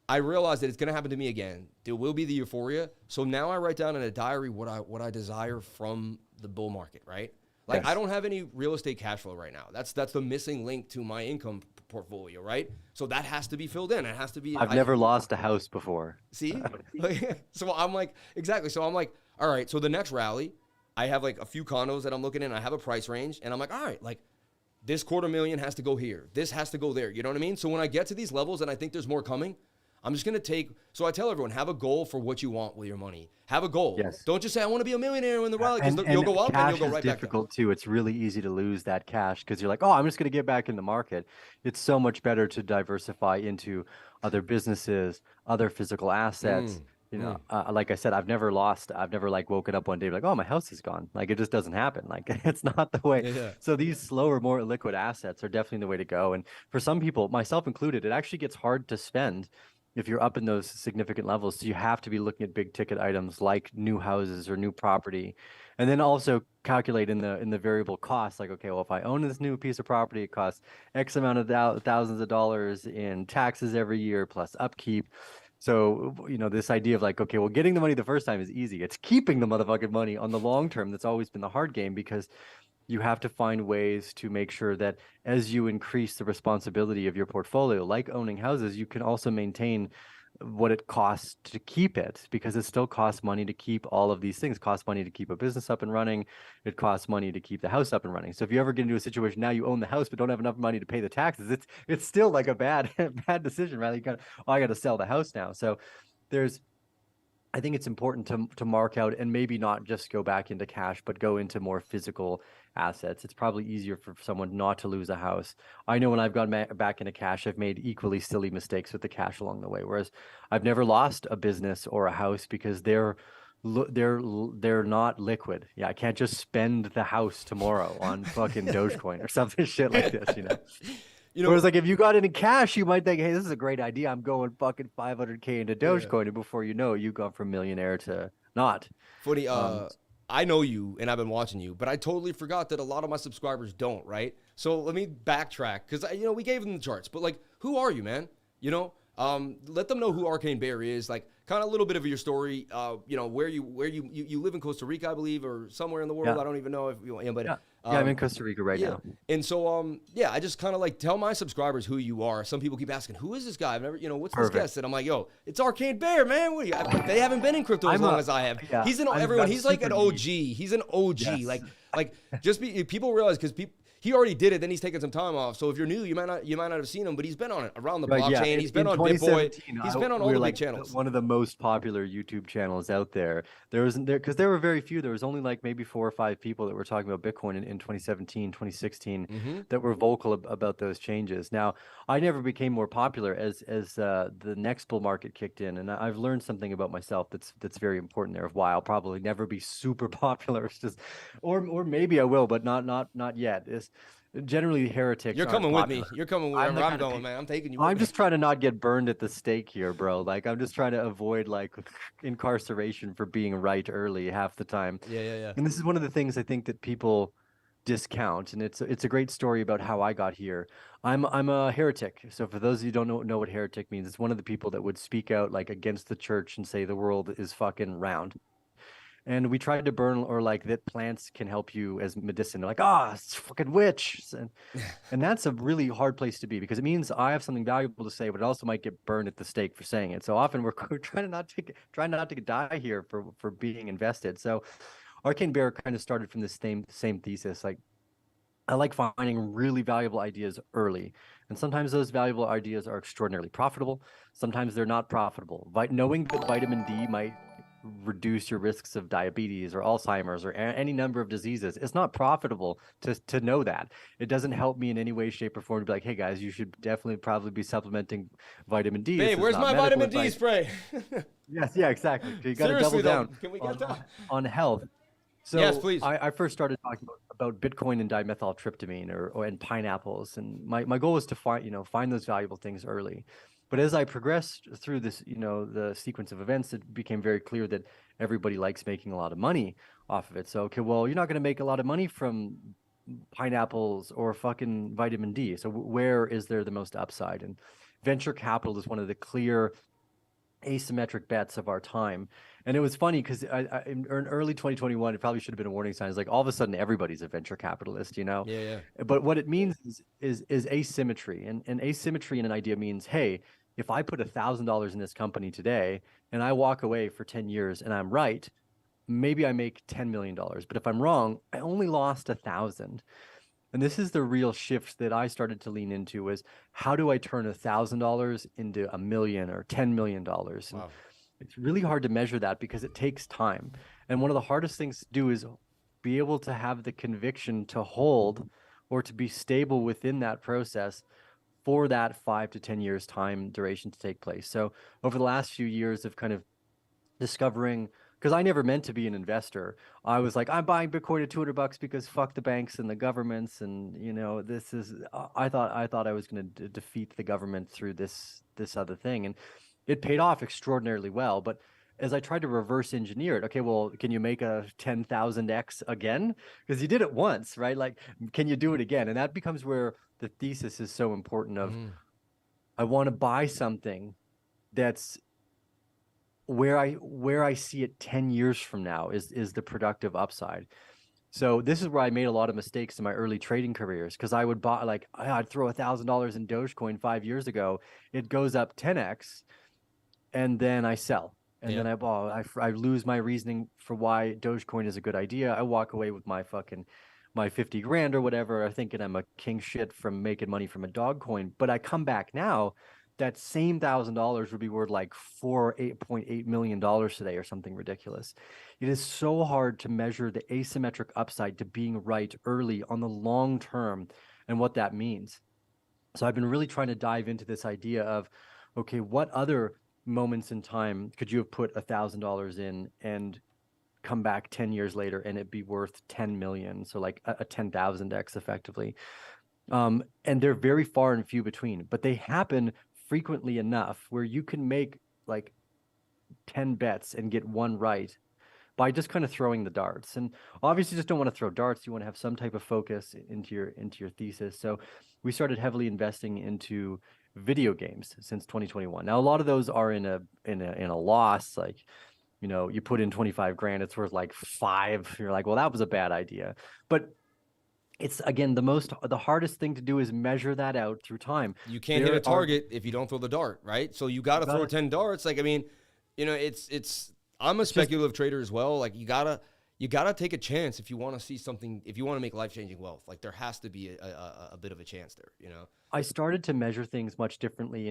S1: I realized that it's going to happen to me again. There will be the euphoria. So now I write down in a diary what I desire from the bull market, right? Like yes. I don't have any real estate cash flow right now. That's the missing link to my income portfolio, right? So that has to be filled in. It has to be.
S2: I've never lost a house before.
S1: See? So I'm like, exactly. So I'm like, all right, so the next rally, I have like a few condos that I'm looking in. I have a price range and I'm like, all right, like this $250,000 has to go here. This has to go there. You know what I mean? So when I get to these levels and I think there's more coming, I'm just going to so I tell everyone, have a goal for what you want with your money. Have a goal.
S2: Yes.
S1: Don't just say, I want to be a millionaire in the rally, because you'll go up and you'll go right back down.
S2: Cash is difficult too. It's really easy to lose that cash because you're like, oh, I'm just going to get back in the market. It's so much better to diversify into other businesses, other physical assets. Like I said, I've never like woken up one day like, oh, my house is gone. Like it just doesn't happen. Like it's not the way. Yeah. So these slower, more liquid assets are definitely the way to go. And for some people, myself included, it actually gets hard to spend if you're up in those significant levels. So you have to be looking at big ticket items like new houses or new property, and then also calculate in the variable costs. Like, okay, well, if I own this new piece of property, it costs X amount of thousands of dollars in taxes every year plus upkeep. So, this idea of like, okay, well, getting the money the first time is easy. It's keeping the motherfucking money on the long term that's always been the hard game, because you have to find ways to make sure that as you increase the responsibility of your portfolio, like owning houses, you can also maintain what it costs to keep it, because it still costs money to keep all of these things. It costs money to keep a business up and running. It costs money to keep the house up and running. So if you ever get into a situation now you own the house but don't have enough money to pay the taxes, it's still like a bad decision, right? I got to sell the house now. So I think it's important to mark out and maybe not just go back into cash, but go into more physical assets. It's probably easier for someone not to lose a house. I know when I've gone back into cash, I've made equally silly mistakes with the cash along the way. Whereas I've never lost a business or a house because they're not liquid. Yeah, I can't just spend the house tomorrow on fucking Dogecoin or something shit like this,
S1: You know,
S2: Whereas like if you got it in cash, you might think, hey, this is a great idea. I'm going fucking 500K into Dogecoin, and before you know it, you gone from millionaire to not.
S1: funny.
S2: Um,
S1: I know you, and I've been watching you, but I totally forgot that a lot of my subscribers don't. Right. So let me backtrack because we gave them the charts, but like, who are you, man? You know, let them know who Arcane Bear is. Like, kind of a little bit of your story. Where you live in Costa Rica, I believe, or somewhere in the world.
S2: Yeah.
S1: I don't even know if you. Yeah, but
S2: yeah, I'm in Costa Rica right now.
S1: And so, I just kind of like tell my subscribers who you are. Some people keep asking, who is this guy? I've never, what's this guest? And I'm like, yo, it's Arcane Bear, man. What are you? They haven't been in crypto as long as I have.
S2: Yeah,
S1: He's He's like an OG. He's an OG. Yes. Like just people realize because he already did it. Then he's taking some time off. So if you're new, you might not have seen him, but he's been on it around the blockchain.
S2: Yeah.
S1: He's been on BitBoy. He's been on all the
S2: big
S1: channels.
S2: One of the most popular YouTube channels out there. Because there were very few. There was only like maybe 4 or 5 people that were talking about Bitcoin in 2017, 2016 that were vocal about those changes. Now, I never became more popular as the next bull market kicked in, and I've learned something about myself that's very important there. Of why I'll probably never be super popular. It's just, or maybe I will, but not yet. Generally heretics.
S1: You're coming with me.
S2: Popular.
S1: You're coming wherever I'm going, man. I'm taking you with
S2: I'm
S1: me.
S2: just trying to not get burned at the stake here, bro. Like I'm just trying to avoid like incarceration for being right early half the time.
S1: Yeah.
S2: And this is one of the things I think that people discount, and it's a great story about how I got here. I'm a heretic. So for those of you who don't know what heretic means, it's one of the people that would speak out like against the church and say the world is fucking round. And we tried to burn or like that plants can help you as medicine. They're like, it's fucking witch. And that's a really hard place to be because it means I have something valuable to say, but it also might get burned at the stake for saying it. So often we're trying not to die here for being invested. So Arcane Bear kind of started from this same thesis. Like I like finding really valuable ideas early. And sometimes those valuable ideas are extraordinarily profitable. Sometimes they're not profitable. Knowing that vitamin D might reduce your risks of diabetes or Alzheimer's or any number of diseases. It's not profitable to know that. It doesn't help me in any way, shape, or form to be like, hey guys, you should definitely probably be supplementing vitamin D.
S1: Hey, where's my vitamin D spray?
S2: Yes, yeah, exactly. You got to double down
S1: Can we get that?
S2: on health. So
S1: yes, please.
S2: I first started talking about Bitcoin and dimethyltryptamine and pineapples, and my goal was to find those valuable things early. But as I progressed through this, the sequence of events, it became very clear that everybody likes making a lot of money off of it. So, okay, well, you're not going to make a lot of money from pineapples or fucking vitamin D. So where is there the most upside? And venture capital is one of the clear asymmetric bets of our time. And it was funny because in early 2021, it probably should have been a warning sign. It's like all of a sudden everybody's a venture capitalist,
S1: Yeah.
S2: But what it means is asymmetry. And asymmetry in an idea means, hey, if I put $1,000 in this company today and I walk away for 10 years and I'm right, maybe I make $10 million. But if I'm wrong, I only lost 1,000. And this is the real shift that I started to lean into was how do I turn $1,000 into $1 million or $10 million?
S1: Wow.
S2: It's really hard to measure that because it takes time. And one of the hardest things to do is be able to have the conviction to hold or to be stable within that process for that 5 to 10 years time duration to take place. So over the last few years of kind of discovering, because I never meant to be an investor. I was like, I'm buying Bitcoin at $200 because fuck the banks and the governments. And, this is, I thought I was going to defeat the government through this other thing. And it paid off extraordinarily well. But as I tried to reverse engineer it, okay, well, can you make a 10,000x again? Because you did it once, right? Like, can you do it again? And that becomes where the thesis is so important of, I want to buy something that's where I see it 10 years from now is the productive upside. So this is where I made a lot of mistakes in my early trading careers because I would buy, like, I'd throw $1,000 in Dogecoin 5 years ago. It goes up 10x and then I sell. And then I lose my reasoning for why Dogecoin is a good idea. I walk away with my 50 grand or whatever, thinking I'm a king shit from making money from a dog coin. But I come back now, that same $1,000 would be worth like $8.8 million today or something ridiculous. It is so hard to measure the asymmetric upside to being right early on the long term and what that means. So I've been really trying to dive into this idea of, okay, what other moments in time could you have put $1,000 in and come back 10 years later and it be worth 10 million? So like a 10,000x effectively. And they're very far and few between, but they happen frequently enough where you can make like 10 bets and get one right by just kind of throwing the darts. And obviously you just don't want to throw darts. You want to have some type of focus into your thesis. So we started heavily investing into video games since 2021. Now a lot of those are in a loss. Like, you know, you put in 25 grand, it's worth like 5. You're like, well, that was a bad idea. But it's, again, the hardest thing to do is measure that out through time.
S1: You can't hit a target if you don't throw the dart, right? So you got to throw 10 darts. Like, I mean, you know, I'm a speculative trader as well. Like, you gotta take a chance if you want to see something, if you want to make life-changing wealth. Like, there has to be a bit of a chance there, you know?
S2: I started to measure things much differently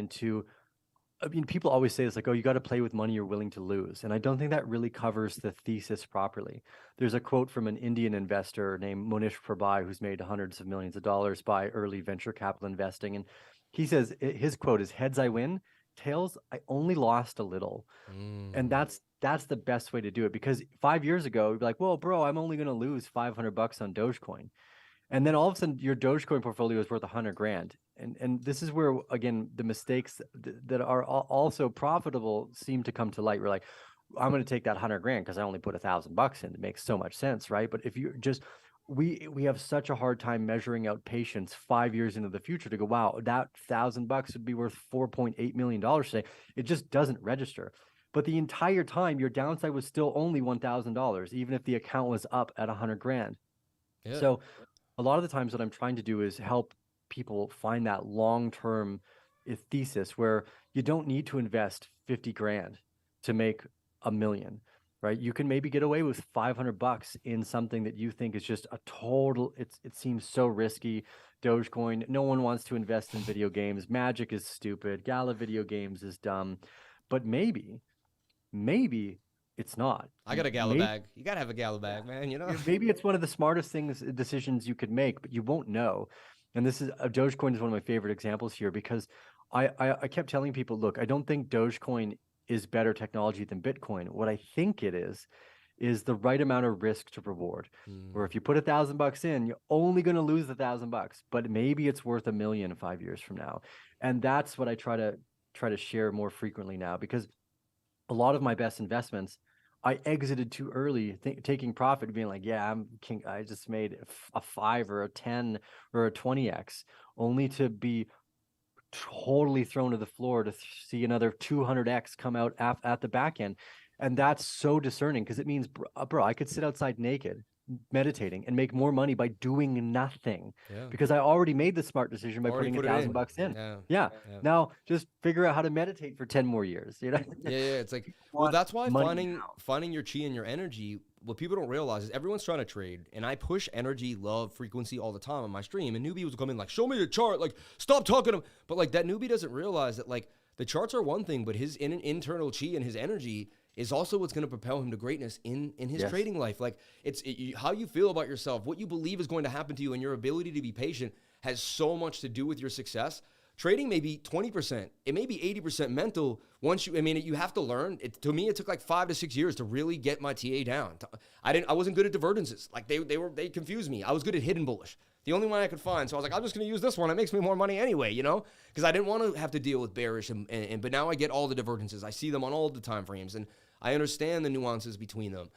S2: I mean, people always say this, like, oh, you got to play with money you're willing to lose. And I don't think that really covers the thesis properly. There's a quote from an Indian investor named Monish Prabhai, who's made hundreds of millions of dollars by early venture capital investing. And he says, his quote is, heads I win, tails I only lost a little. And that's the best way to do it, because 5 years ago, you'd be like, well, bro, I'm only going to lose $500 on Dogecoin. And then all of a sudden your Dogecoin portfolio is worth 100 grand. And this is where, again, the mistakes that are also profitable seem to come to light. We're like, I'm going to take that 100 grand because I only put $1,000 in. It makes so much sense, right? But if you just, we have such a hard time measuring out patience 5 years into the future to go, wow, that $1,000 would be worth $4.8 million today. It just doesn't register. But the entire time, your downside was still only $1,000, even if the account was up at 100 grand. Yeah. So a lot of the times what I'm trying to do is help people find that long-term thesis where you don't need to invest 50 grand to make $1 million, right? You can maybe get away with $500 in something that you think is just a total, it seems so risky. Dogecoin, no one wants to invest in video games. Magic is stupid. Gala video games is dumb. But maybe it's not.
S1: I got a Gala bag. You got to have a Gala bag, man, you know?
S2: Maybe it's one of the smartest decisions you could make, but you won't know. And this is, Dogecoin is one of my favorite examples here, because I kept telling people, look, I don't think Dogecoin is better technology than Bitcoin. What I think it is the right amount of risk to reward. Where if you put $1,000 in, you're only going to lose $1,000, but maybe it's worth $1 million 5 years from now. And that's what I try to share more frequently now, because a lot of my best investments, I exited too early, taking profit, being like, yeah, I'm king. I just made a 5 or a 10 or a 20x, only to be totally thrown to the floor to see another 200x come out at the back end. And that's so discerning, because it means, bro, I could sit outside naked meditating and make more money by doing nothing, because I already made the smart decision by putting $1,000 in. Yeah. Now just figure out how to meditate for 10 more years, you know?
S1: It's like, well, that's why finding your chi and your energy, what people don't realize is everyone's trying to trade, and I push energy, love, frequency all the time on my stream, and newbie was coming like, show me the chart, like, stop talking to him. But like, that newbie doesn't realize that, like, the charts are one thing, but his internal chi and his energy is also what's going to propel him to greatness in his trading life. Like, how you feel about yourself, what you believe is going to happen to you, and your ability to be patient has so much to do with your success. Trading may be 20%. It may be 80% mental. You have to learn. To me, it took like 5 to 6 years to really get my TA down. I wasn't good at divergences. Like, they confused me. I was good at hidden bullish, the only one I could find. So I was like, I'm just going to use this one. It makes me more money anyway, you know? Because I didn't want to have to deal with bearish, but now I get all the divergences. I see them on all the time frames, and I understand the nuances between them.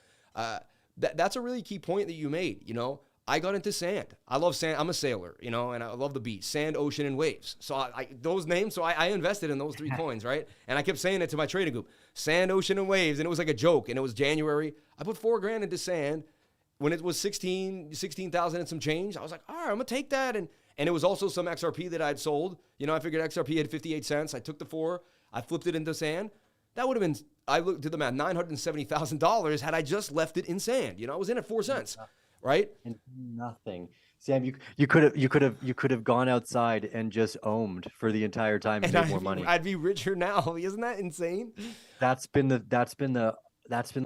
S1: That's a really key point that you made, you know? I got into sand. I love sand. I'm a sailor, you know, and I love the beach. Sand, ocean, and waves. So those names, so I invested in those 3 coins, right? And I kept saying it to my trading group. Sand, ocean, and waves. And it was like a joke. And it was January. I put $4 grand into sand. When it was 16,000 and some change, I was like, all right, I'm going to take that. And it was also some XRP that I'd sold. You know, I figured XRP had 58 cents. I took the 4. I flipped it into sand. That would have been, I looked at the math, $970,000 had I just left it in sand. You know, I was in at 4 cents. Right?
S2: And nothing. Sam, you could have gone outside and just ohmed for the entire time and made more money.
S1: I'd be richer now. Isn't that insane?
S2: That's been the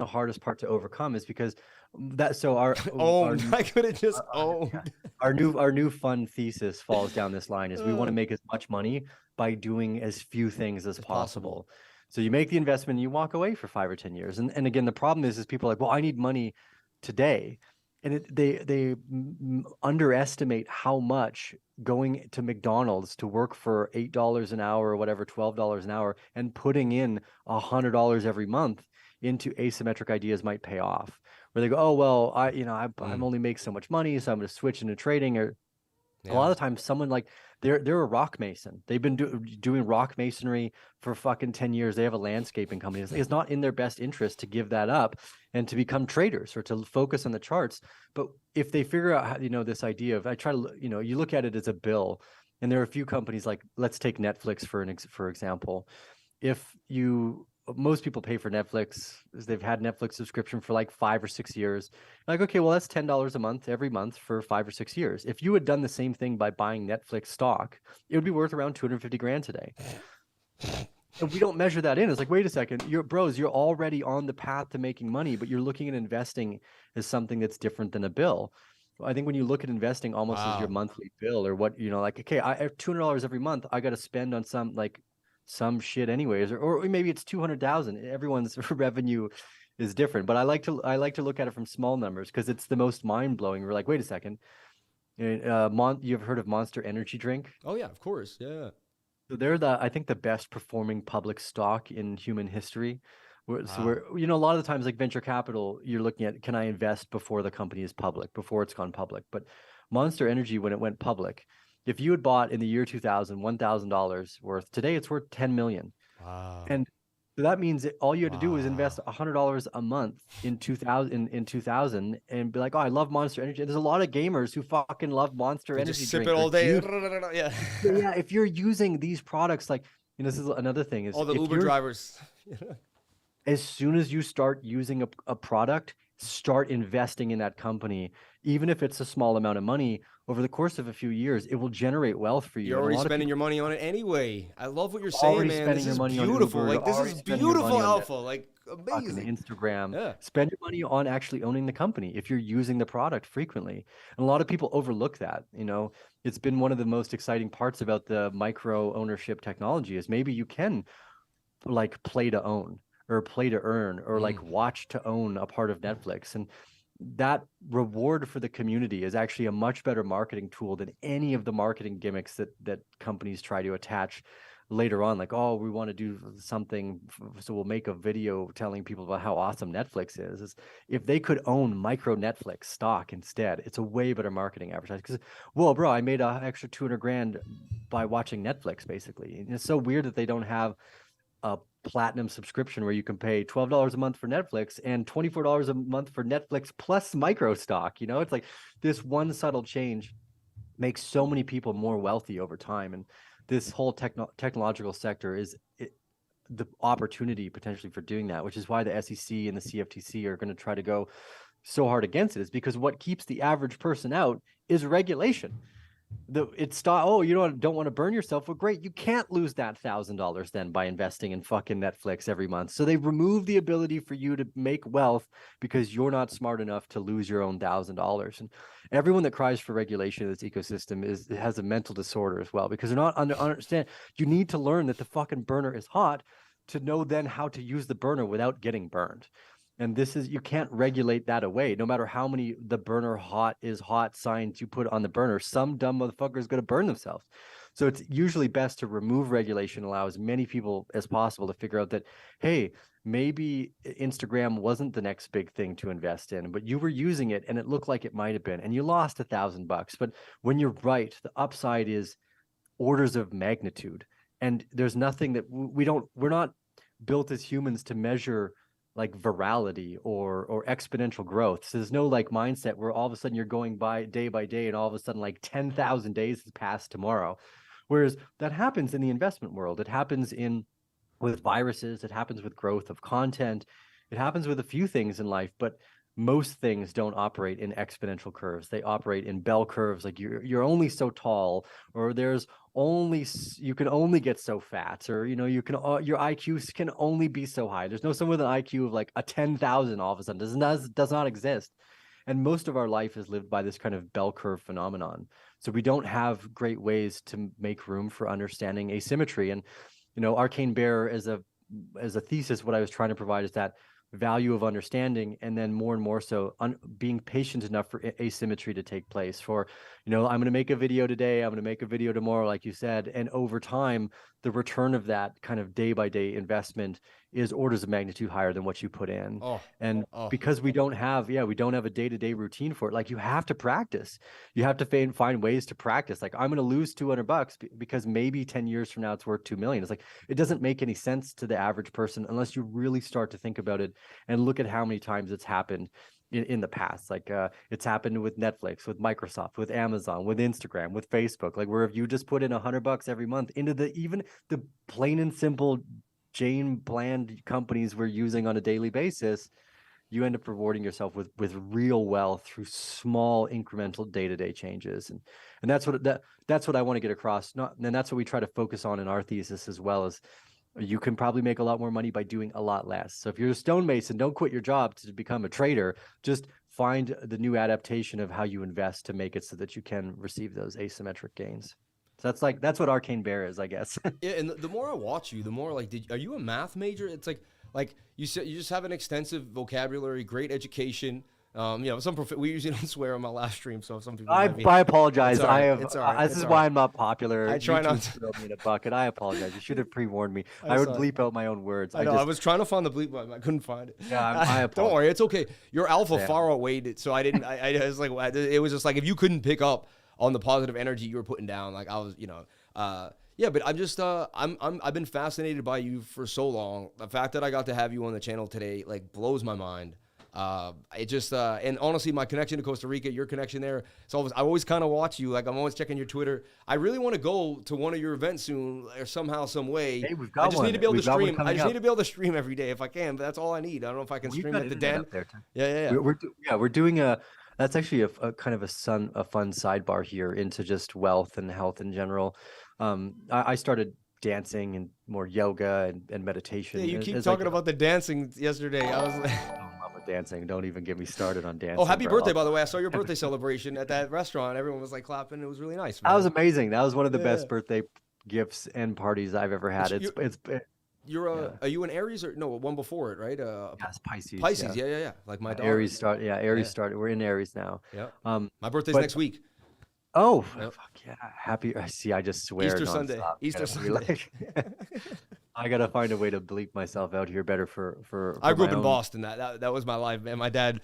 S2: hardest part to overcome, is because I could have just owned. Our new fun thesis falls down this line is we want to make as much money by doing as few things as possible. So you make the investment and you walk away for 5 or 10 years. And again, the problem is people are like, well, I need money today. and they underestimate how much going to McDonald's to work for $8 an hour or whatever, $12 an hour, and putting in $100 every month into asymmetric ideas might pay off. Where they go, oh well, I'm only make so much money, so I'm going to switch into trading. Or a lot of times, someone like they're a rock mason. They've been doing rock masonry for fucking 10 years. They have a landscaping company. It's not in their best interest to give that up and to become traders or to focus on the charts. But if they figure out how, this idea of, I try to, you look at it as a bill, and there are a few companies like, let's take Netflix for example. Most people pay for Netflix. They've had Netflix subscription for like 5 or 6 years. Like, okay, well, that's $10 a month every month for 5 or 6 years. If you had done the same thing by buying Netflix stock, it would be worth around 250 grand today. And we don't measure that in. It's like, wait a second, you're already on the path to making money, but you're looking at investing as something that's different than a bill. I think when you look at investing almost as your monthly bill, or what, like, okay, I have $200 every month. I got to spend on some shit anyways, or maybe it's 200,000. Everyone's revenue is different, but I like to look at it from small numbers because it's the most mind blowing. We're like, wait a second, you've heard of Monster Energy drink?
S1: Oh yeah, of course, yeah.
S2: So they're I think the best performing public stock in human history. So we're a lot of the times, like venture capital, you're looking at, can I invest before the company is public, before it's gone public? But Monster Energy, when it went public, if you had bought in the year 2000 $1,000 worth, today it's worth 10 million.
S1: Wow.
S2: And so that means that all you had to do was invest $100 a month in 2000 and be like, oh, I love Monster Energy. There's a lot of gamers who fucking love Monster Energy.
S1: Just sip it all day. Yeah.
S2: Yeah. If you're using these products, like, this is another thing, is
S1: all the Uber drivers.
S2: As soon as you start using a product, start investing in that company, even if it's a small amount of money. Over the course of a few years, it will generate wealth for you.
S1: You're already spending your money on it anyway. I love what you're saying, man. This is beautiful. Like, this is beautiful alpha. Like, amazing.
S2: Instagram. Yeah. Spend your money on actually owning the company if you're using the product frequently. And a lot of people overlook that. It's been one of the most exciting parts about the micro ownership technology is maybe you can like play to own or play to earn or like watch to own a part of Netflix. And that reward for the community is actually a much better marketing tool than any of the marketing gimmicks that companies try to attach later on. Like, oh, we want to do something, so we'll make a video telling people about how awesome Netflix is. If they could own micro Netflix stock instead, it's a way better marketing advertising. Because, well, bro, I made an extra 200 grand by watching Netflix, basically. And it's so weird that they don't have a platinum subscription where you can pay $12 a month for Netflix and $24 a month for Netflix plus micro stock. It's like this one subtle change makes so many people more wealthy over time. And this whole technological sector is the opportunity potentially for doing that, which is why the SEC and the CFTC are going to try to go so hard against it, is because what keeps the average person out is regulation. You don't want to burn yourself. Well, great. You can't lose that $1,000 then by investing in fucking Netflix every month. So they remove the ability for you to make wealth because you're not smart enough to lose your own $1,000. And everyone that cries for regulation of this ecosystem has a mental disorder as well, because they're not understand. You need to learn that the fucking burner is hot to know then how to use the burner without getting burned. And you can't regulate that away. No matter how many the burner is hot signs you put on the burner, some dumb motherfucker is going to burn themselves. So it's usually best to remove regulation, allow as many people as possible to figure out that, hey, maybe Instagram wasn't the next big thing to invest in, but you were using it and it looked like it might have been, and you lost $1,000. But when you're right, the upside is orders of magnitude. And there's nothing that we're not built as humans to measure like virality or exponential growth. So there's no like mindset where all of a sudden you're going by day and all of a sudden like 10,000 days has passed tomorrow. Whereas that happens in the investment world. It happens with viruses. It happens with growth of content. It happens with a few things in life, but most things don't operate in exponential curves. They operate in bell curves. Like you're only so tall, or you can only get so fat, or your IQs can only be so high. There's no someone with an IQ of like a 10,000 all of a sudden does not exist. And most of our life is lived by this kind of bell curve phenomenon. So we don't have great ways to make room for understanding asymmetry. And Arcane Bear as a thesis, what I was trying to provide is that value of understanding, and then more and more so being patient enough for asymmetry to take place. For, I'm going to make a video today, I'm going to make a video tomorrow, like you said, and over time, the return of that kind of day by day investment is orders of magnitude higher than what you put in. Because we don't have a day-to-day routine for it. Like, you have to practice. You have to find ways to practice. Like, I'm going to lose $200 because maybe 10 years from now it's worth 2 million. It's like, it doesn't make any sense to the average person unless you really start to think about it and look at how many times it's happened in the past. Like, it's happened with Netflix, with Microsoft, with Amazon, with Instagram, with Facebook, like, where if you just put in $100 every month into even the plain and simple Jane Bland companies we're using on a daily basis, you end up rewarding yourself with real wealth through small incremental day-to-day changes. And that's what I want to get across. And that's what we try to focus on in our thesis, as well as you can probably make a lot more money by doing a lot less. So if you're a stonemason, don't quit your job to become a trader. Just find the new adaptation of how you invest to make it so that you can receive those asymmetric gains. So that's what Arcane Bear is, I guess.
S1: Yeah, and the more I watch you, the more like, are you a math major? It's like you said, you just have an extensive vocabulary, great education. We usually don't swear on my last stream, so some people.
S2: I apologize.
S1: This
S2: is why I'm not popular.
S1: I try not to
S2: throw me in a bucket. I apologize. You should have pre-warned me. I would bleep out my own words.
S1: I was trying to find the bleep button. I couldn't find it.
S2: Yeah, I apologize.
S1: Don't worry, it's okay. Your alpha far outweighed it, so I didn't. I was like, it was just like, if you couldn't pick up on the positive energy you were putting down, like I was, yeah, but I'm just, I've been fascinated by you for so long. The fact that I got to have you on the channel today, like, blows my mind. It just, and honestly, my connection to Costa Rica, your connection there, I always kind of watch you. Like, I'm always checking your Twitter. I really want to go to one of your events soon, or somehow, some way.
S2: Hey, we've got
S1: I just
S2: one.
S1: need to be able to stream.
S2: I
S1: just need to be able to stream every day if I can, but that's all I need. I don't know if I can stream at the den. Yeah.
S2: We're doing that's actually a kind of a fun sidebar here into just wealth and health in general. I started dancing and more yoga and meditation.
S1: Yeah, you keep talking about the dancing yesterday. I was like,
S2: dancing. Don't even get me started on dancing.
S1: Oh, happy birthday, by the way. I saw your birthday celebration at that restaurant. Everyone was like clapping. It was really nice, man.
S2: That was amazing. That was one of the best birthday gifts and parties I've ever had.
S1: Are you an Aries or no, one before it, right?
S2: Yes, Pisces.
S1: Pisces, yeah. Like my daughter.
S2: Aries started. We're in Aries now.
S1: Yeah. My birthday's next week.
S2: Oh, fuck yeah. Happy. I just swear.
S1: Easter Sunday.
S2: I got to find a way to bleep myself out here better for
S1: I grew up in Boston. That was my life, man. My dad,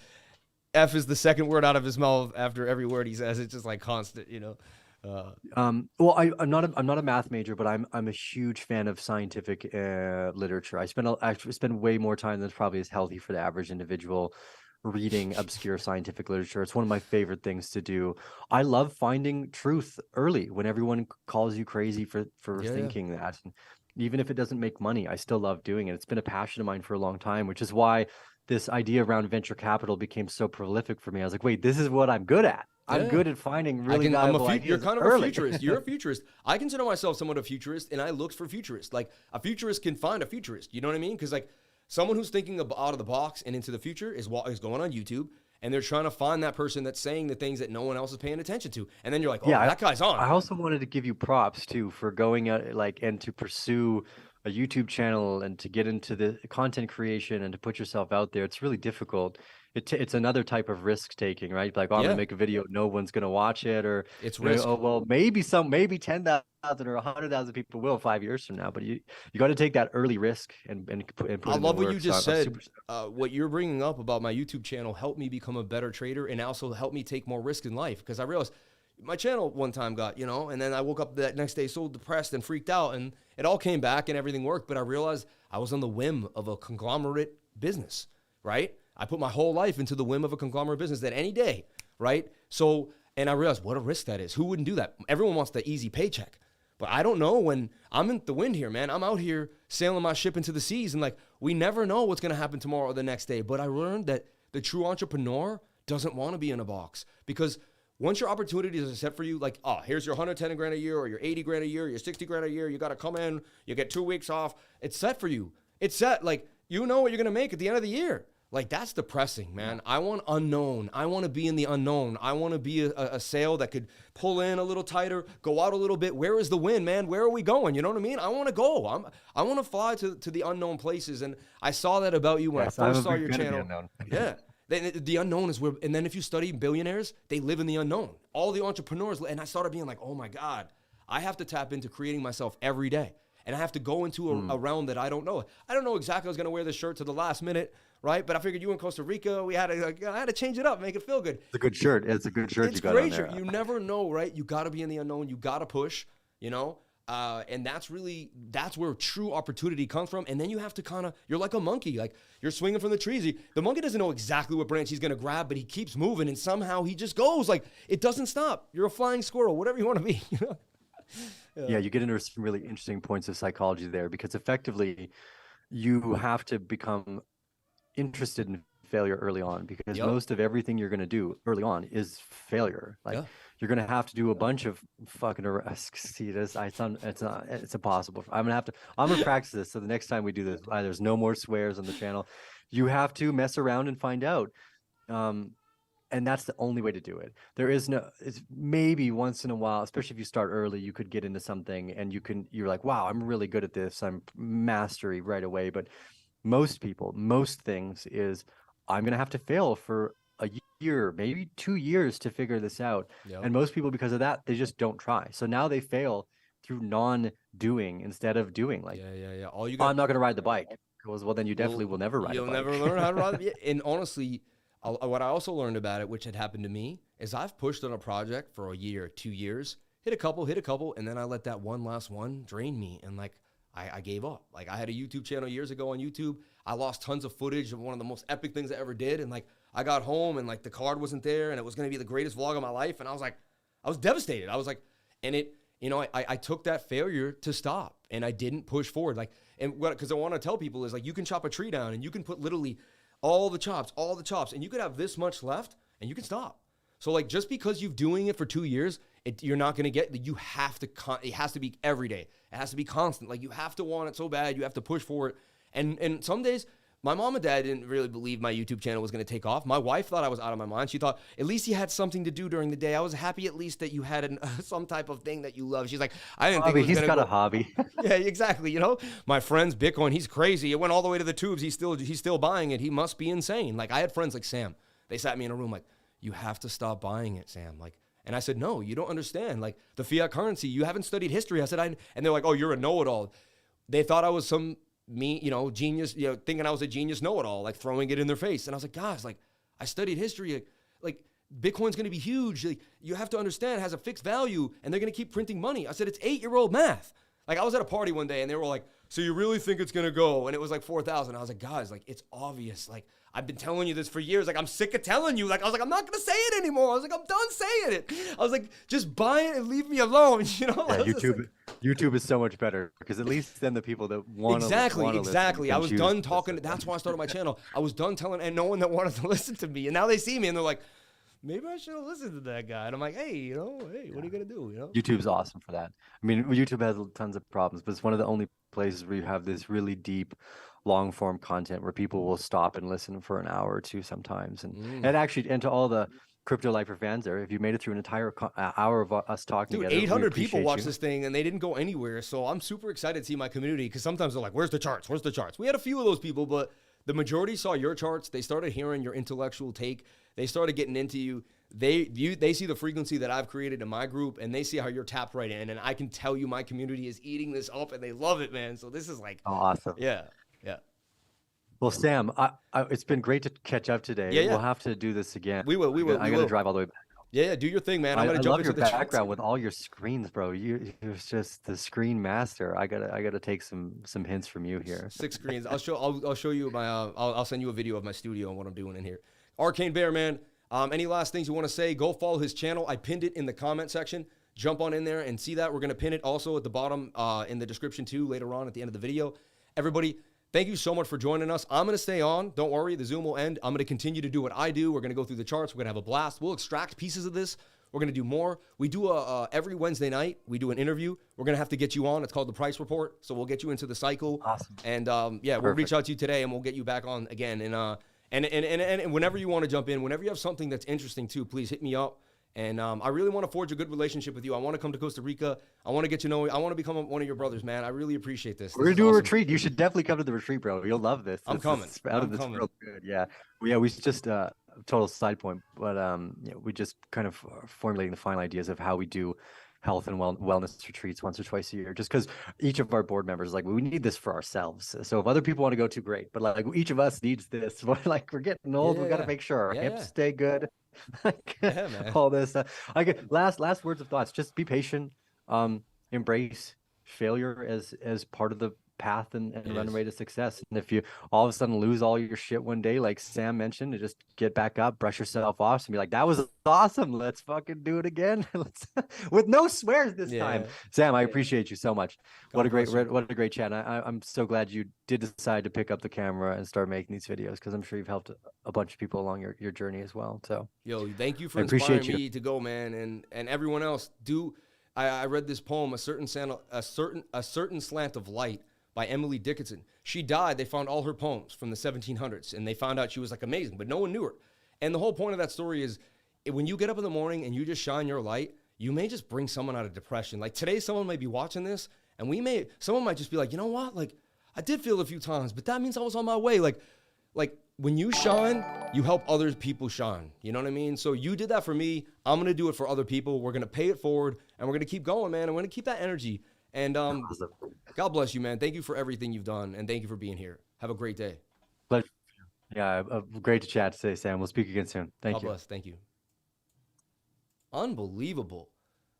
S1: F is the second word out of his mouth after every word he says. It's just like constant,
S2: Well, I'm not a math major, but I'm a huge fan of scientific literature. I spend way more time than probably is healthy for the average individual reading obscure scientific literature. It's one of my favorite things to do. I love finding truth early when everyone calls you crazy for thinking that. And even if it doesn't make money, I still love doing it. It's been a passion of mine for a long time, which is why this idea around venture capital became so prolific for me. I was like, wait, this is what I'm good at. I'm good at finding really valuable ideas.
S1: You're kind of a futurist. You're a futurist. I consider myself somewhat a futurist, and I look for futurists. Like, a futurist can find a futurist. You know what I mean? Because, like, someone who's thinking out of the box and into the future is going on YouTube, and they're trying to find that person that's saying the things that no one else is paying attention to. And then you're like, that guy's on.
S2: I also wanted to give you props, too, for going out, and to pursue a YouTube channel and to get into the content creation and to put yourself out there. It's really difficult. It's another type of risk taking, right? Like, I'm gonna make a video, no one's gonna watch it, or
S1: it's risk.
S2: Maybe 10,000 or 100,000 people will 5 years from now. But you got to take that early risk and put.
S1: I love what you just said. What you're bringing up about my YouTube channel helped me become a better trader, and also helped me take more risk in life, because I realized my channel one time got, and then I woke up that next day so depressed and freaked out, and it all came back and everything worked. But I realized I was on the whim of a conglomerate business, right? I put my whole life into the whim of a conglomerate business that any day, right? So, and I realized what a risk that is. Who wouldn't do that? Everyone wants the easy paycheck. But I don't know when I'm in the wind here, man. I'm out here sailing my ship into the seas, and like, we never know what's going to happen tomorrow or the next day. But I learned that the true entrepreneur doesn't want to be in a box, because once your opportunities are set for you, like, here's your 110 grand a year, or your 80 grand a year, your 60 grand a year, you got to come in, you get 2 weeks off. It's set for you. It's set. Like, you know what you're going to make at the end of the year. Like, that's depressing, man. I want unknown. I want to be in the unknown. I want to be a sail that could pull in a little tighter, go out a little bit. Where is the wind, man? Where are we going? You know what I mean? I want to go. I want to fly to the unknown places. And I saw that about you when I first saw your channel. Yeah. The unknown is where, and then if you study billionaires, they live in the unknown. All the entrepreneurs, and I started being like, oh my God, I have to tap into creating myself every day. And I have to go into a realm that I don't know. I don't know exactly I was going to wear this shirt to the last minute, right? But I figured you in Costa Rica, I had to change it up, make it feel good.
S2: It's a good shirt. It's a good shirt.
S1: It's a great shirt. You never know, right? You got to be in the unknown. You got to push, you know? And that's where true opportunity comes from. And then you have to you're like a monkey. Like, you're swinging from the trees. The monkey doesn't know exactly what branch he's going to grab, but he keeps moving, and somehow he just goes. Like, it doesn't stop. You're a flying squirrel, whatever you want to be, you know?
S2: Yeah, you get into some really interesting points of psychology there, because effectively you have to become interested in failure early on, because most of everything you're going to do early on is failure. Like, you're going to have to do a bunch of fucking see this. It's impossible. I'm going to practice this. So the next time we do this, there's no more swears on the channel. You have to mess around and find out. And that's the only way to do it. It's maybe once in a while, especially if you start early, you could get into something and you're like, wow, I'm really good at this. I'm mastery right away. But most things is, I'm going to have to fail for a year, maybe 2 years to figure this out. And most people, because of that, they just don't try. So now they fail through non-doing instead of doing. Like, I'm not going to ride the bike. Well, then you definitely will never ride a bike. You'll never
S1: learn how to ride it. And honestly, what I also learned about it, which had happened to me, is I've pushed on a project for a year, 2 years, hit a couple, and then I let that one last one drain me, and like I gave up. Like, I had a YouTube channel years ago on YouTube. I lost tons of footage of one of the most epic things I ever did, and like I got home and like the card wasn't there, and it was going to be the greatest vlog of my life, and I was devastated. I was like, and it, you know, I took that failure to stop, and I didn't push forward. Like, and what, because I want to tell people is, like, you can chop a tree down and you can put literally all the chops, and you could have this much left and you can stop. So like, just because you're doing it for 2 years, you're not going to get, you have to, it has to be every day. It has to be constant. Like, you have to want it so bad. You have to push for it. And some days, my mom and dad didn't really believe my YouTube channel was going to take off. My wife thought I was out of my mind. She thought, at least you had something to do during the day. I was happy at least that you had some type of thing that you love. She's like, I didn't think it was
S2: he's got a hobby.
S1: Yeah, exactly. You know, my friend's Bitcoin, he's crazy. It went all the way to the tubes. He's still buying it. He must be insane. Like, I had friends like Sam. They sat me in a room like, you have to stop buying it, Sam. Like, and I said, no, you don't understand. Like, the fiat currency, you haven't studied history. I said, and they're like, oh, you're a know-it-all. They thought I was some genius, thinking I was a genius know-it-all, like throwing it in their face. And I was like, guys, like, I studied history. Like Bitcoin's going to be huge. Like, you have to understand it has a fixed value, and they're going to keep printing money. I said, it's 8-year-old math. Like, I was at a party one day, and they were like, so you really think it's going to go? And it was like 4,000. I was like, guys, like, it's obvious. Like, I've been telling you this for years. Like, I'm sick of telling you. Like, I was like, I'm not going to say it anymore. I was like, I'm done saying it. I was like, just buy it and leave me alone. You know?
S2: Yeah, YouTube is so much better, because at least then the people that want to
S1: Exactly. I was done talking. That's why I started my channel. I was done telling and no one that wanted to listen to me. And now they see me and they're like, maybe I should have listened to that guy. And I'm like, hey, what are you going to do? You know?
S2: YouTube's awesome for that. I mean, YouTube has tons of problems, but it's one of the only places where you have this really deep, long form content where people will stop and listen for an hour or two sometimes. And actually, and to all the Crypto Lifer fans there, if you made it through an entire hour of us talking together,
S1: 800 people watched this thing and they didn't go anywhere. So I'm super excited to see my community, because sometimes they're like, where's the charts? Where's the charts? We had a few of those people, but the majority saw your charts. They started hearing your intellectual take. They started getting into you. They see the frequency that I've created in my group, and they see how you're tapped right in. And I can tell you my community is eating this up, and they love it, man. So this is like,
S2: awesome.
S1: Yeah.
S2: Well, Sam, it's been great to catch up today.
S1: Yeah.
S2: We'll have to do this again.
S1: We will.
S2: I got to drive all the way back.
S1: Yeah, do your thing, man. I'm gonna jump into the
S2: background with all your screens, bro. You're just the screen master. I gotta take some hints from you here.
S1: 6 screens. I'll show you my. I'll send you a video of my studio and what I'm doing in here. Arcane Bear, man. Any last things you want to say? Go follow his channel. I pinned it in the comment section. Jump on in there and see that. We're gonna pin it also at the bottom in the description too later on at the end of the video. Everybody, thank you so much for joining us. I'm going to stay on. Don't worry. The Zoom will end. I'm going to continue to do what I do. We're going to go through the charts. We're going to have a blast. We'll extract pieces of this. We're going to do more. We do every Wednesday night, we do an interview. We're going to have to get you on. It's called the Price Report. So we'll get you into the cycle.
S2: Awesome.
S1: And yeah, we'll reach out to you today and we'll get you back on again And whenever you want to jump in, whenever you have something that's interesting too, please hit me up. And I really want to forge a good relationship with you. I want to come to Costa Rica. I want to get to know you. I want to become one of your brothers, man. I really appreciate this.
S2: We're going to do a retreat. You should definitely come to the retreat, bro. You'll love this.
S1: I'm coming.
S2: Out of this real good. Yeah. We just total side point, but we just kind of formulating the final ideas of how we do health and wellness retreats once or twice a year, just because each of our board members, like, we need this for ourselves. So if other people want to go too, great, but like each of us needs this. Like, we're getting old. We got to make sure our hips stay good. Like,
S1: man.
S2: All this stuff. I get last words of thoughts. Just be patient. Embrace failure as part of the path and runway to success. And if you all of a sudden lose all your shit one day, like Sam mentioned, to just get back up, brush yourself off, and be like, that was awesome, let's fucking do it again. With no swears this time. Sam, I appreciate you so much. What a great chat. I'm so glad you did decide to pick up the camera and start making these videos, because I'm sure you've helped a bunch of people along your journey as well. So
S1: thank you for inspiring me to go, man, and everyone else. I read this poem, a certain slant of light, by Emily Dickinson. She died. They found all her poems from the 1700s, and they found out she was like amazing, but no one knew her. And the whole point of that story is, when you get up in the morning and you just shine your light, you may just bring someone out of depression. Like today, someone might be watching this, and someone might just be like, you know what? Like, I did feel a few times, but that means I was on my way. Like when you shine, you help other people shine. You know what I mean? So you did that for me. I'm going to do it for other people. We're going to pay it forward, and we're going to keep going, man. And we're going to keep that energy. And God bless you, man. Thank you for everything you've done, and thank you for being here. Have a great day.
S2: Pleasure. Yeah, great to chat today, Sam. We'll speak again soon. Thank you.
S1: God bless. Thank you. Unbelievable.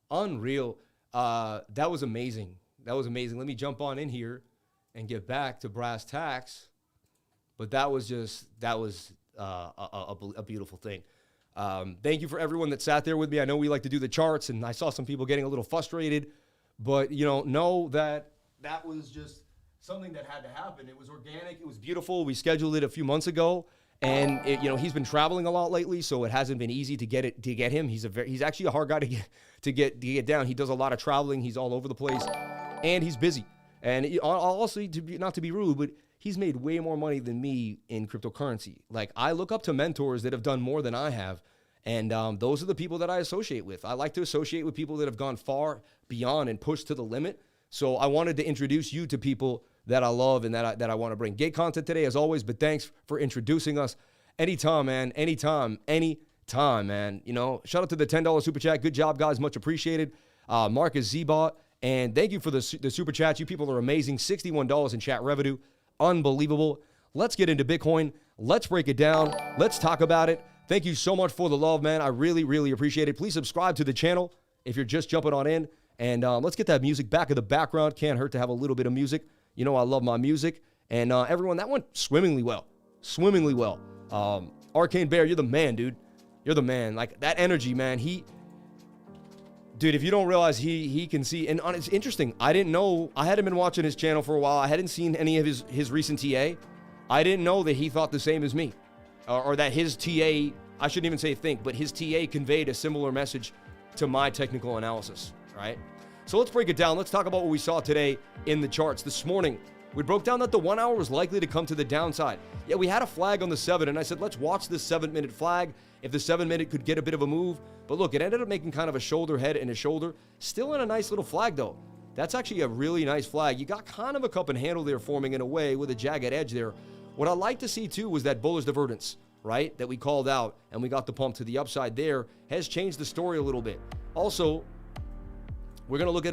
S1: Unreal. That was amazing. That was amazing. Let me jump on in here and get back to brass tacks. But that was a beautiful thing. Thank you for everyone that sat there with me. I know we like to do the charts, and I saw some people getting a little frustrated. But, know that was just something that had to happen. It was organic. It was beautiful. We scheduled it a few months ago. And, he's been traveling a lot lately, so it hasn't been easy to get him. He's actually a hard guy to get down. He does a lot of traveling. He's all over the place. And he's busy. And also, not to be rude, but he's made way more money than me in cryptocurrency. Like, I look up to mentors that have done more than I have. And those are the people that I associate with. I like to associate with people that have gone far beyond and pushed to the limit. So I wanted to introduce you to people that I love and that I want to bring. Great content today, as always, but thanks for introducing us. Anytime, man. Anytime, man. Shout out to the $10 super chat. Good job, guys. Much appreciated. Marcus Zbot. And thank you for the super chat. You people are amazing. $61 in chat revenue. Unbelievable. Let's get into Bitcoin. Let's break it down. Let's talk about it. Thank you so much for the love, man. I really, really appreciate it. Please subscribe to the channel if you're just jumping on in. And let's get that music back in the background. Can't hurt to have a little bit of music. I love my music. And everyone, that went swimmingly well. Arcane Bear, you're the man, dude. You're the man. Like, that energy, man. Dude, if you don't realize he can see. And it's interesting. I didn't know. I hadn't been watching his channel for a while. I hadn't seen any of his recent TA. I didn't know that he thought the same as me. Or that his TA, I shouldn't even say think, but his TA conveyed a similar message to my technical analysis, right? So let's break it down. Let's talk about what we saw today in the charts. This morning, we broke down that the 1 hour was likely to come to the downside. Yeah, we had a flag on the 7, and I said, let's watch this 7-minute flag. If the 7-minute could get a bit of a move. But look, it ended up making kind of a shoulder head and a shoulder. Still in a nice little flag, though. That's actually a really nice flag. You got kind of a cup and handle there forming in a way with a jagged edge there. What I like to see, too, was that bullish divergence, right, that we called out, and we got the pump to the upside there, has changed the story a little bit. Also, we're going to look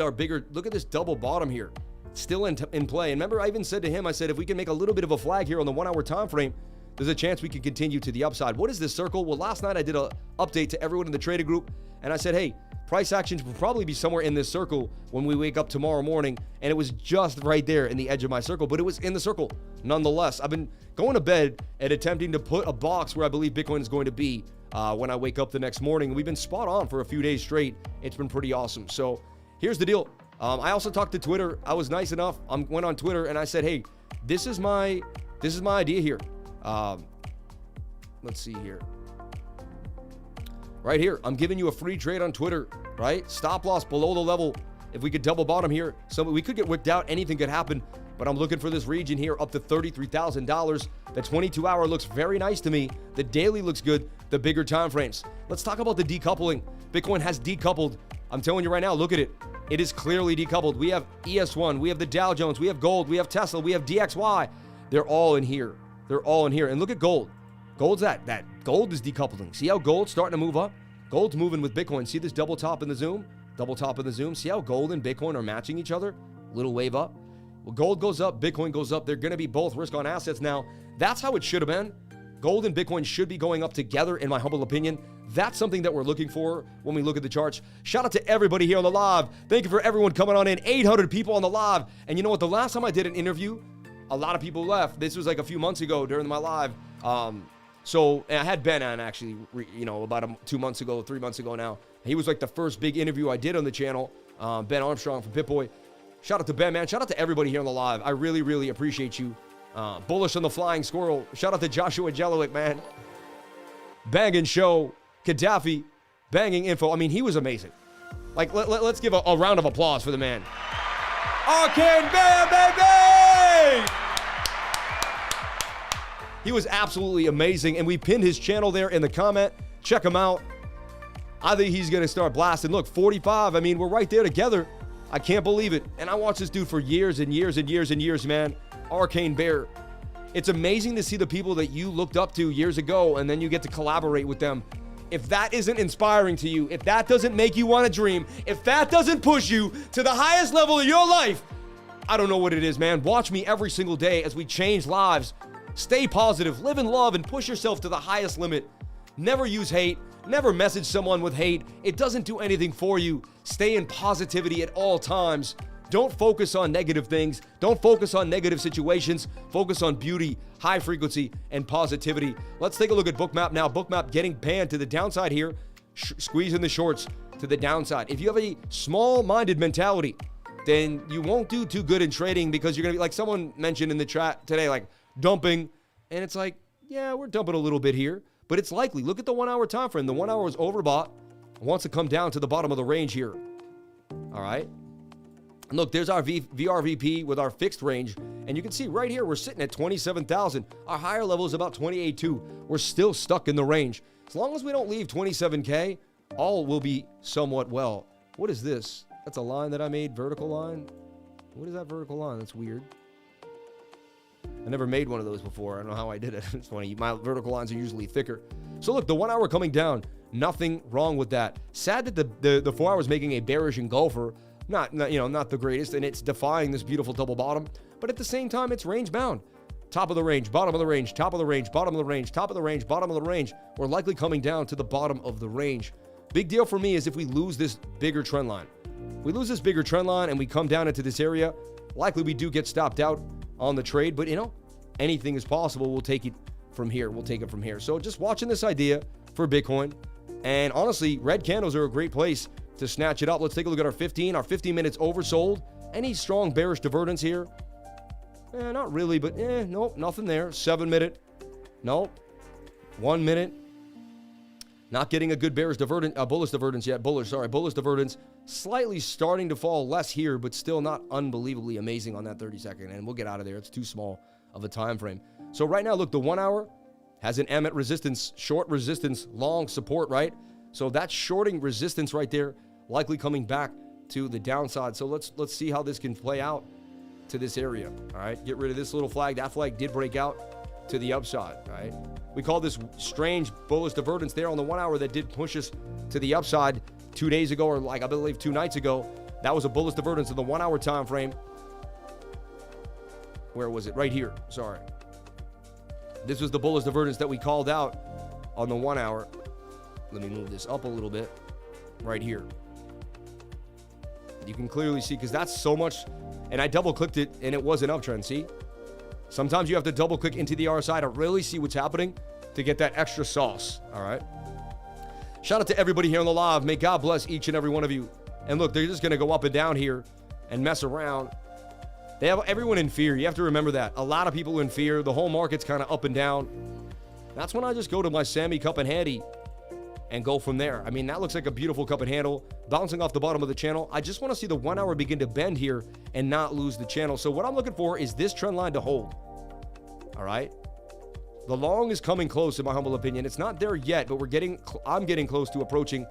S1: at this double bottom here, still in play. And remember, I even said to him, I said, if we can make a little bit of a flag here on the 1 hour time frame, there's a chance we could continue to the upside. What is this circle? Well, last night I did an update to everyone in the trader group, and I said, hey, price actions will probably be somewhere in this circle when we wake up tomorrow morning. And it was just right there in the edge of my circle, but it was in the circle nonetheless. I've been going to bed and attempting to put a box where I believe Bitcoin is going to be when I wake up the next morning. We've been spot on for a few days straight. It's been pretty awesome. So here's the deal. I also talked to Twitter. I was nice enough. I went on Twitter and I said, hey, this is my idea here. Let's see here. Right here, I'm giving you a free trade on Twitter, right? Stop loss below the level. If we could double bottom here, we could get wicked out. Anything could happen. but I'm looking for this region here up to $33,000. The 22-hour looks very nice to me. The daily looks good, the bigger time frames. Let's talk about the decoupling. Bitcoin has decoupled. I'm telling you right now, look at it. It is clearly decoupled. We have ES1, we have the Dow Jones, we have gold, we have Tesla, we have DXY. They're all in here. They're all in here. And look at gold. Gold's that gold is decoupling. See how gold's starting to move up? Gold's moving with Bitcoin. See this double top in the zoom? Double top in the zoom. See how gold and Bitcoin are matching each other? Little wave up. Well, gold goes up, Bitcoin goes up. They're going to be both risk on assets now. That's how it should have been. Gold and Bitcoin should be going up together, in my humble opinion. That's something that we're looking for when we look at the charts. Shout out to everybody here on the live. Thank you for everyone coming on in. 800 people on the live. And you know what? The last time I did an interview, a lot of people left. This was like a few months ago during my live. So I had Ben on actually, about 2 months ago, 3 months ago now. He was like the first big interview I did on the channel. Ben Armstrong from Pip-Boy. Shout out to Ben, man. Shout out to everybody here on the live. I really, really appreciate you. Bullish on the flying squirrel. Shout out to Joshua Jelowick, man. Banging show. Gaddafi. Banging info. I mean, he was amazing. Like, let's give a round of applause for the man. Arcane Bear, baby! He was absolutely amazing, and we pinned his channel there in the comment. Check him out. I think he's going to start blasting. Look, 45. I mean, we're right there together. I can't believe it. And I watched this dude for years and years and years and years, man. Arcane Bear. It's amazing to see the people that you looked up to years ago, and then you get to collaborate with them. If that isn't inspiring to you, if that doesn't make you want to dream, if that doesn't push you to the highest level of your life, I don't know what it is, man. Watch me every single day as we change lives. Stay positive, live in love, and push yourself to the highest limit. Never use hate. Never message someone with hate. It doesn't do anything for you. Stay in positivity at all times. Don't focus on negative things. Don't focus on negative situations. Focus on beauty, high frequency, and positivity. Let's take a look at Bookmap now. Bookmap getting panned to the downside here. Squeezing the shorts to the downside. If you have a small-minded mentality, then you won't do too good in trading because you're going to be like someone mentioned in the chat today, like dumping. And it's like, yeah, we're dumping a little bit here, but it's likely. Look at the 1 hour time frame. The 1 hour was overbought. Wants to come down to the bottom of the range here. All right. And look, there's our VRVP with our fixed range. And you can see right here, we're sitting at 27,000. Our higher level is about 28.2. We're still stuck in the range. As long as we don't leave 27K, all will be somewhat well. What is this? That's a line that I made, vertical line. What is that vertical line? That's weird. I never made one of those before. I don't know how I did it. It's funny. My vertical lines are usually thicker. So look, the 1 hour coming down. Nothing wrong with that. Sad that the 4 hour is making a bearish engulfer. Not the greatest, and it's defying this beautiful double bottom. But at the same time, it's range bound. Top of the range, bottom of the range, top of the range, bottom of the range, top of the range, bottom of the range. We're likely coming down to the bottom of the range. Big deal for me is if we lose this bigger trend line. If we lose this bigger trend line and we come down into this area, likely we do get stopped out on the trade. But, anything is possible. We'll take it from here. So just watching this idea for Bitcoin. And honestly, red candles are a great place to snatch it up. Let's take a look at our 15. Our 15 minutes oversold. Any strong bearish divergence here? Not really, but nope, nothing there. 7 minute. Nope. 1 minute. Not getting a good bearish divergence, bullish divergence yet. Bullish divergence. Slightly starting to fall less here, but still not unbelievably amazing on that 30 second. And we'll get out of there. It's too small of a time frame. So right now, look, the 1 hour has an M at resistance, short resistance, long support, right? So that's shorting resistance right there, likely coming back to the downside. So let's see how this can play out to this area. All right, get rid of this little flag. That flag did break out to the upside. All right, we call this strange bullish divergence there on the 1 hour that did push us to the upside 2 days ago, or like I believe 2 nights ago. That was a bullish divergence in the 1 hour time frame. Where was it? Right here. Sorry. This was the bullish divergence that we called out on the 1 hour. Let me move this up a little bit. Right here. You can clearly see, because that's so much, and I double clicked it and it was an uptrend. See, sometimes you have to double click into the RSI to really see what's happening to get that extra sauce. All right, shout out to everybody here on the live. May God bless each and every one of you. And look, they're just going to go up and down here and mess around. They have everyone in fear. You have to remember that. A lot of people in fear. The whole market's kind of up and down. That's when I just go to my Sammy Cup and Handy and go from there. I mean, that looks like a beautiful cup and handle bouncing off the bottom of the channel. I just want to see the 1 hour begin to bend here and not lose the channel. So what I'm looking for is this trend line to hold. All right. The long is coming close, in my humble opinion. It's not there yet, but I'm getting close to approaching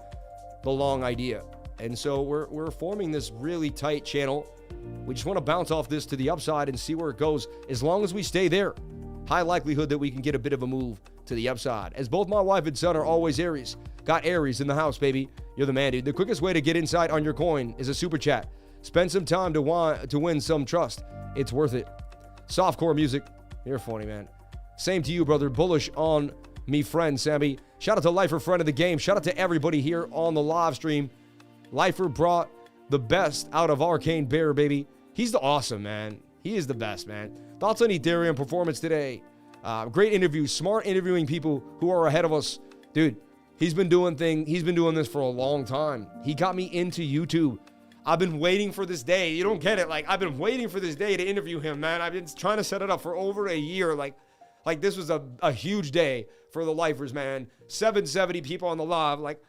S1: the long idea. And so we're forming this really tight channel. We just want to bounce off this to the upside and see where it goes. As long as we stay there, high likelihood that we can get a bit of a move to the upside. As both my wife and son are always Aries. Got Aries in the house, baby. You're the man, dude. The quickest way to get insight on your coin is a super chat. Spend some time to win some trust. It's worth it. Softcore music. You're funny, man. Same to you, brother. Bullish on me, friend Sammy. Shout out to Lifer, friend of the game. Shout out to everybody here on the live stream. Lifer brought the best out of Arcane Bear, baby. He's the awesome, man. He is the best, man. Thoughts on Ethereum performance today? Great interview. Smart interviewing people who are ahead of us. Dude, he's been doing this for a long time. He got me into YouTube. I've been waiting for this day. You don't get it. Like, I've been waiting for this day to interview him, man. I've been trying to set it up for over a year. Like this was a huge day for the lifers, man. 770 people on the live. Like,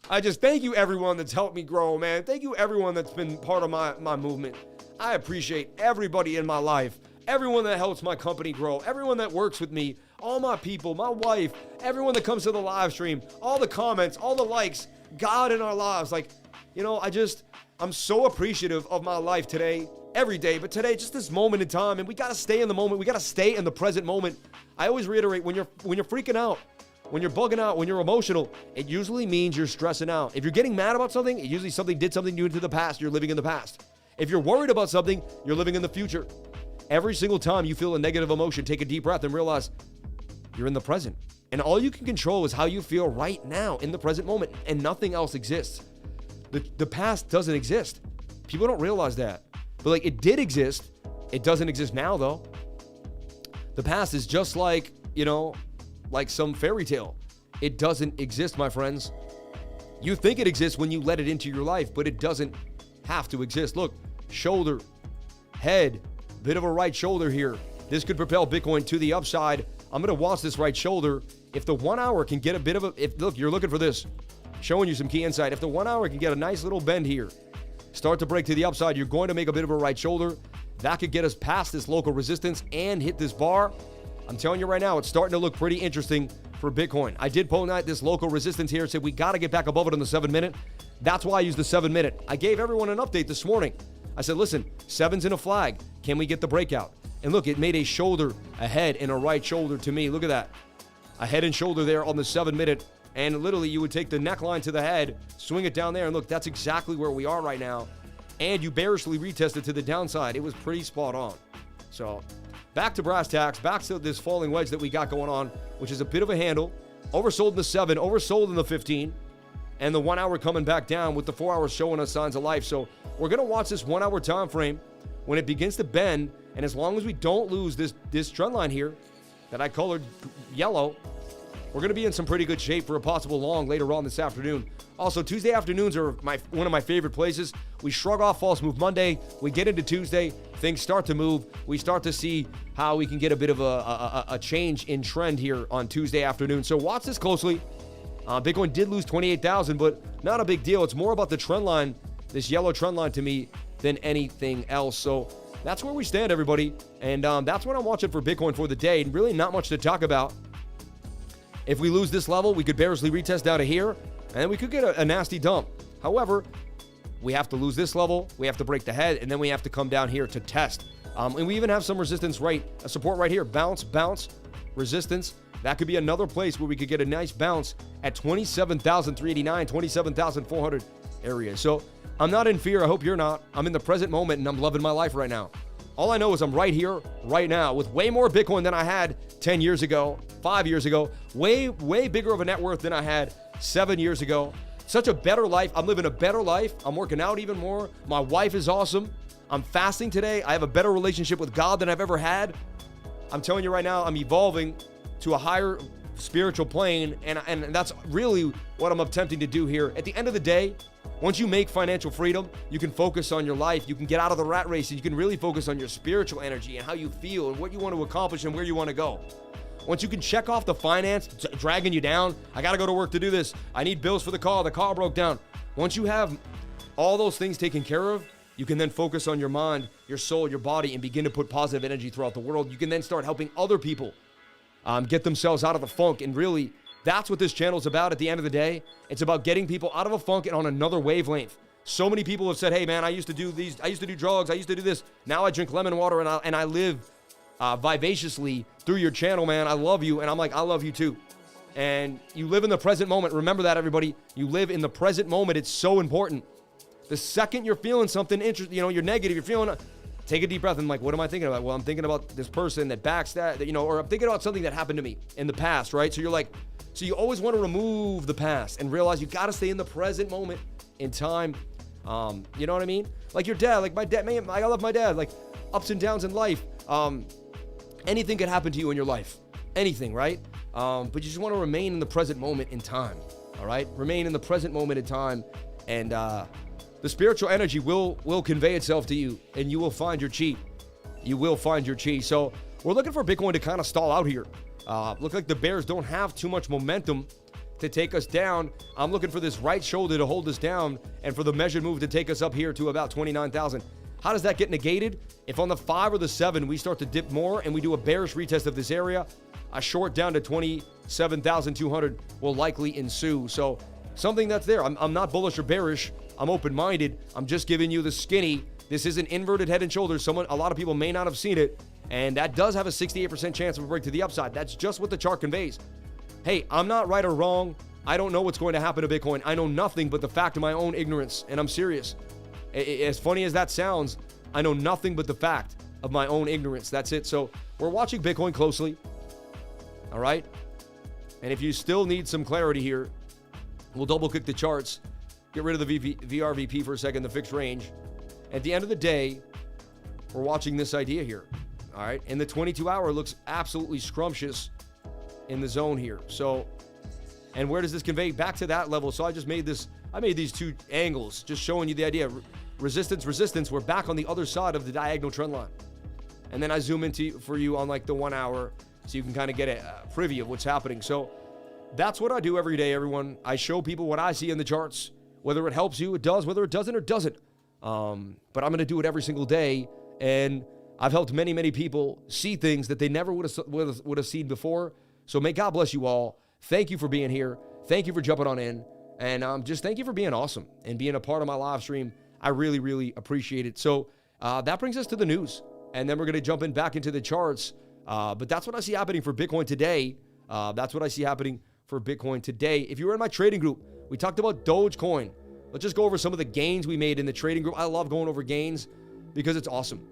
S1: I just thank you everyone that's helped me grow, man. Thank you everyone that's been part of my movement. I appreciate everybody in my life. Everyone that helps my company grow. Everyone that works with me. All my people, my wife, everyone that comes to the live stream. All the comments, all the likes. God in our lives. Like, you know, I'm so appreciative of my life today. Every day, but today, just this moment in time, and we got to stay in the moment. We got to stay in the present moment. I always reiterate, when you're freaking out, when you're bugging out, when you're emotional, it usually means you're stressing out. If you're getting mad about something, it usually something did something new to the past. You're living in the past. If you're worried about something, you're living in the future. Every single time you feel a negative emotion, take a deep breath and realize you're in the present. And all you can control is how you feel right now in the present moment, and nothing else exists. The past doesn't exist. People don't realize that. But like, it did exist. It doesn't exist now, though. The past is just like, you know, like some fairy tale. It doesn't exist, my friends. You think it exists when you let it into your life, but it doesn't have to exist. Look, shoulder, head, bit of a right shoulder here. This could propel Bitcoin to the upside. I'm going to watch this right shoulder. If the 1 hour can get a bit of a, look, you're looking for this, showing you some key insight. If the 1 hour can get a nice little bend here, start to break to the upside, you're going to make a bit of a right shoulder. That could get us past this local resistance and hit this bar. I'm telling you right now, it's starting to look pretty interesting for Bitcoin. I did point out this local resistance here, said we got to get back above it on the 7 minute. That's why I used the 7 minute. I gave everyone an update this morning. I said, listen, 7's in a flag. Can we get the breakout? And look, it made a shoulder, a head, and a right shoulder to me. Look at that. A head and shoulder there on the 7 minute. And literally, you would take the neckline to the head, swing it down there, and look, that's exactly where we are right now. And you bearishly retested to the downside. It was pretty spot on. So, back to brass tacks, back to this falling wedge that we got going on, which is a bit of a handle. Oversold in the 7, oversold in the 15, and the 1 hour coming back down with the 4 hours showing us signs of life. So, we're going to watch this 1 hour time frame when it begins to bend, and as long as we don't lose this trend line here that I colored yellow, we're going to be in some pretty good shape for a possible long later on this afternoon. Also, Tuesday afternoons are one of my favorite places. We shrug off false move Monday. We get into Tuesday. Things start to move. We start to see how we can get a bit of a change in trend here on Tuesday afternoon. So watch this closely. Bitcoin did lose 28,000, but not a big deal. It's more about the trend line, this yellow trend line to me, than anything else. So that's where we stand, everybody. And that's what I'm watching for Bitcoin for the day. Really not much to talk about. If we lose this level, we could barely retest down to here, and we could get a nasty dump. However, we have to lose this level, we have to break the head, and then we have to come down here to test. And we even have some resistance support right here. Bounce, resistance. That could be another place where we could get a nice bounce at 27,389, 27,400 area. So I'm not in fear. I hope you're not. I'm in the present moment, and I'm loving my life right now. All I know is I'm right here, right now, with way more Bitcoin than I had 10 years ago, 5 years ago, way bigger of a net worth than I had 7 years ago. Such a better life. I'm living a better life. I'm working out even more. My wife is awesome. I'm fasting today. I have a better relationship with God than I've ever had. I'm telling you right now, I'm evolving to a higher spiritual plane, and that's really what I'm attempting to do here. At the end of the day, once you make financial freedom, you can focus on your life. You can get out of the rat race, and you can really focus on your spiritual energy and how you feel and what you want to accomplish and where you want to go. once you can check off the finance dragging you down, I got to go to work to do this. I need bills for the car broke down. Once you have all those things taken care of, you can then focus on your mind, your soul, your body, and begin to put positive energy throughout the world. You can then start helping other people get themselves out of the funk. And really, that's what this channel is about at the end of the day. It's about getting people out of a funk and on another wavelength. So many people have said, hey, man, I used to do these. I used to do drugs. I used to do this. Now I drink lemon water and I live vivaciously through your channel, man. I love you. And I'm like, I love you too. And you live in the present moment. Remember that, everybody. You live in the present moment. It's so important. The second you're feeling something interesting, you're negative, you're feeling, take a deep breath and like, what am I thinking about? Well, I'm thinking about this person that backstabbed, or I'm thinking about something that happened to me in the past, right? So you're like, so you always want to remove the past and realize you got to stay in the present moment in time. You know what I mean? Like your dad, like my dad, man, I love my dad, like ups and downs in life. Anything could happen to you in your life, anything, right? But you just want to remain in the present moment in time, all right? Remain in the present moment in time, and the spiritual energy will convey itself to you, and you will find your chi. You will find your chi. So we're looking for Bitcoin to kind of stall out here. Look like the bears don't have too much momentum to take us down. I'm looking for this right shoulder to hold us down and for the measured move to take us up here to about 29,000. How does that get negated? If on the 5 or the 7 we start to dip more and we do a bearish retest of this area, a short down to 27,200 will likely ensue. So something that's there. I'm not bullish or bearish. I'm open-minded. I'm just giving you the skinny. This is an inverted head and shoulders. A lot of people may not have seen it, and that does have a 68% chance of a break to the upside. That's just what the chart conveys. Hey, I'm not right or wrong. I don't know what's going to happen to Bitcoin. I know nothing but the fact of my own ignorance, and I'm serious. As funny as that sounds, I know nothing but the fact of my own ignorance. That's it. So we're watching Bitcoin closely, all right? And if you still need some clarity here, we'll double-click the charts. Get rid of the VRVP for a second, the fixed range. At the end of the day, we're watching this idea here, all right? And the 22-hour looks absolutely scrumptious in the zone here. So, and where does this convey? Back to that level. So I just made this, I made these two angles, just showing you the idea. Resistance, resistance. We're back on the other side of the diagonal trend line. And then I zoom into for you on like the 1 hour so you can kind of get a preview of what's happening. So that's what I do every day, everyone. I show people what I see in the charts. Whether it helps you, it does. Whether it doesn't, it doesn't. But I'm going to do it every single day. And I've helped many, many people see things that they never would have seen before. So may God bless you all. Thank you for being here. Thank you for jumping on in. And just thank you for being awesome and being a part of my live stream. I really, really appreciate it. So that brings us to the news. And then we're going to jump in back into the charts. But that's what I see happening for Bitcoin today. That's what I see happening for Bitcoin today. If you were in my trading group, we talked about Dogecoin. Let's just go over some of the gains we made in the trading group. I love going over gains because it's awesome.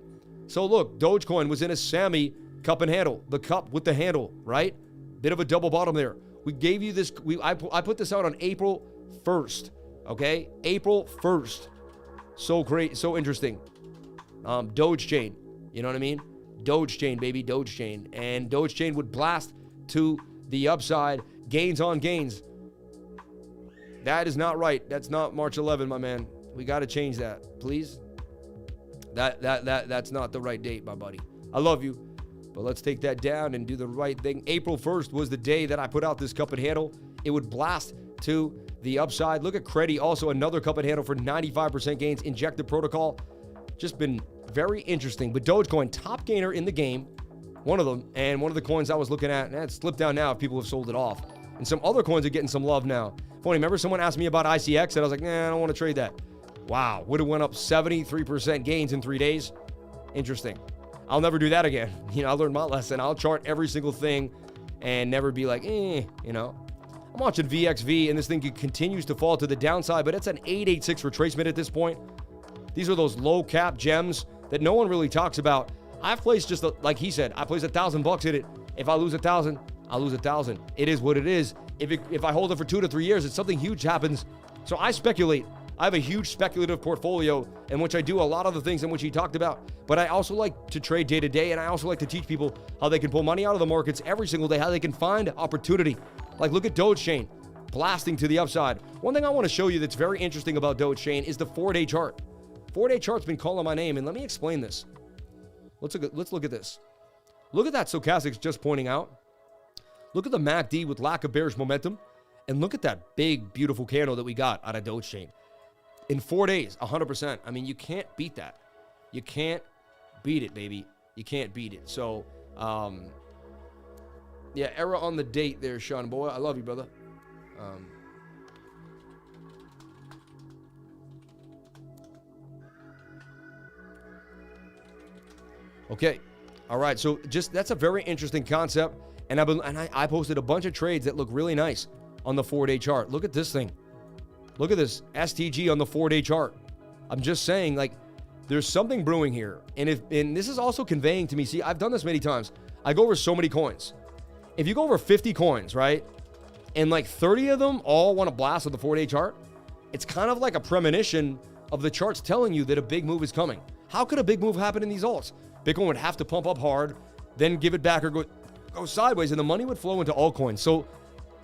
S1: So look, Dogecoin was in a Sammy cup and handle. The cup with the handle, right? Bit of a double bottom there. We gave you this. I put this out on April 1st. Okay? April 1st. So great. So interesting. Dogechain. You know what I mean? Dogechain, baby. Dogechain. And Dogechain would blast to the upside. Gains on gains. That is not right. That's not March 11, my man. We got to change that, please. That's not the right date, my buddy. I love you, but let's take that down and do the right thing. April 1st was the day that I put out this cup and handle. It would blast to the upside. Look at Credi, also another cup and handle for 95% gains. Injected protocol, just been very interesting. But Dogecoin, top gainer in the game, one of them, and one of the coins I was looking at, and it slipped down now if people have sold it off. And some other coins are getting some love now. Funny, remember someone asked me about ICX, and I was like, nah, I don't want to trade that. Wow, would have went up 73% gains in 3 days. Interesting. I'll never do that again. I learned my lesson. I'll chart every single thing and never be like, I'm watching VXV, and this thing continues to fall to the downside, but it's an 886 retracement at this point. These are those low cap gems that no one really talks about. I've placed just, like he said, I placed $1,000 in it. If I lose 1,000, I'll lose 1,000. It is what it is. If I hold it for 2 to 3 years, it's something huge happens. So I speculate. I have a huge speculative portfolio in which I do a lot of the things in which he talked about. But I also like to trade day to day, and I also like to teach people how they can pull money out of the markets every single day, how they can find opportunity. Like look at Dogechain, blasting to the upside. One thing I want to show you that's very interesting about Dogechain is the 4-day chart. 4-day chart's been calling my name, and let me explain this. Let's look at this. Look at that stochastics just pointing out. Look at the MACD with lack of bearish momentum. And look at that big, beautiful candle that we got out of Dogechain. In 4 days, 100%. I mean, you can't beat that. You can't beat it, baby. You can't beat it. So, yeah, error on the date there, Sean. Boy, I love you, brother. Okay. All right. So just that's a very interesting concept. And I posted a bunch of trades that look really nice on the 4-day chart. Look at this thing. Look at this STG on the 4-day chart. I'm just saying, like, there's something brewing here. And this is also conveying to me, see, I've done this many times. I go over so many coins. If you go over 50 coins, right? And like 30 of them all want to blast on the 4-day chart, it's kind of like a premonition of the charts telling you that a big move is coming. How could a big move happen in these alts? Bitcoin would have to pump up hard, then give it back or go sideways, and the money would flow into altcoins. So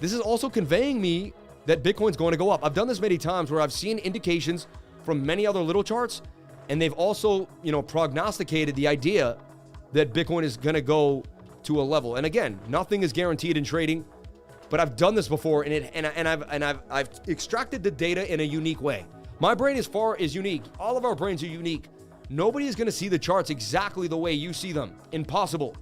S1: this is also conveying me that Bitcoin's going to go up. I've done this many times where I've seen indications from many other little charts, and they've also, prognosticated the idea that Bitcoin is going to go to a level. And again, nothing is guaranteed in trading, but I've done this before, and I've extracted the data in a unique way. My brain is unique. All of our brains are unique. Nobody is going to see the charts exactly the way you see them. Impossible.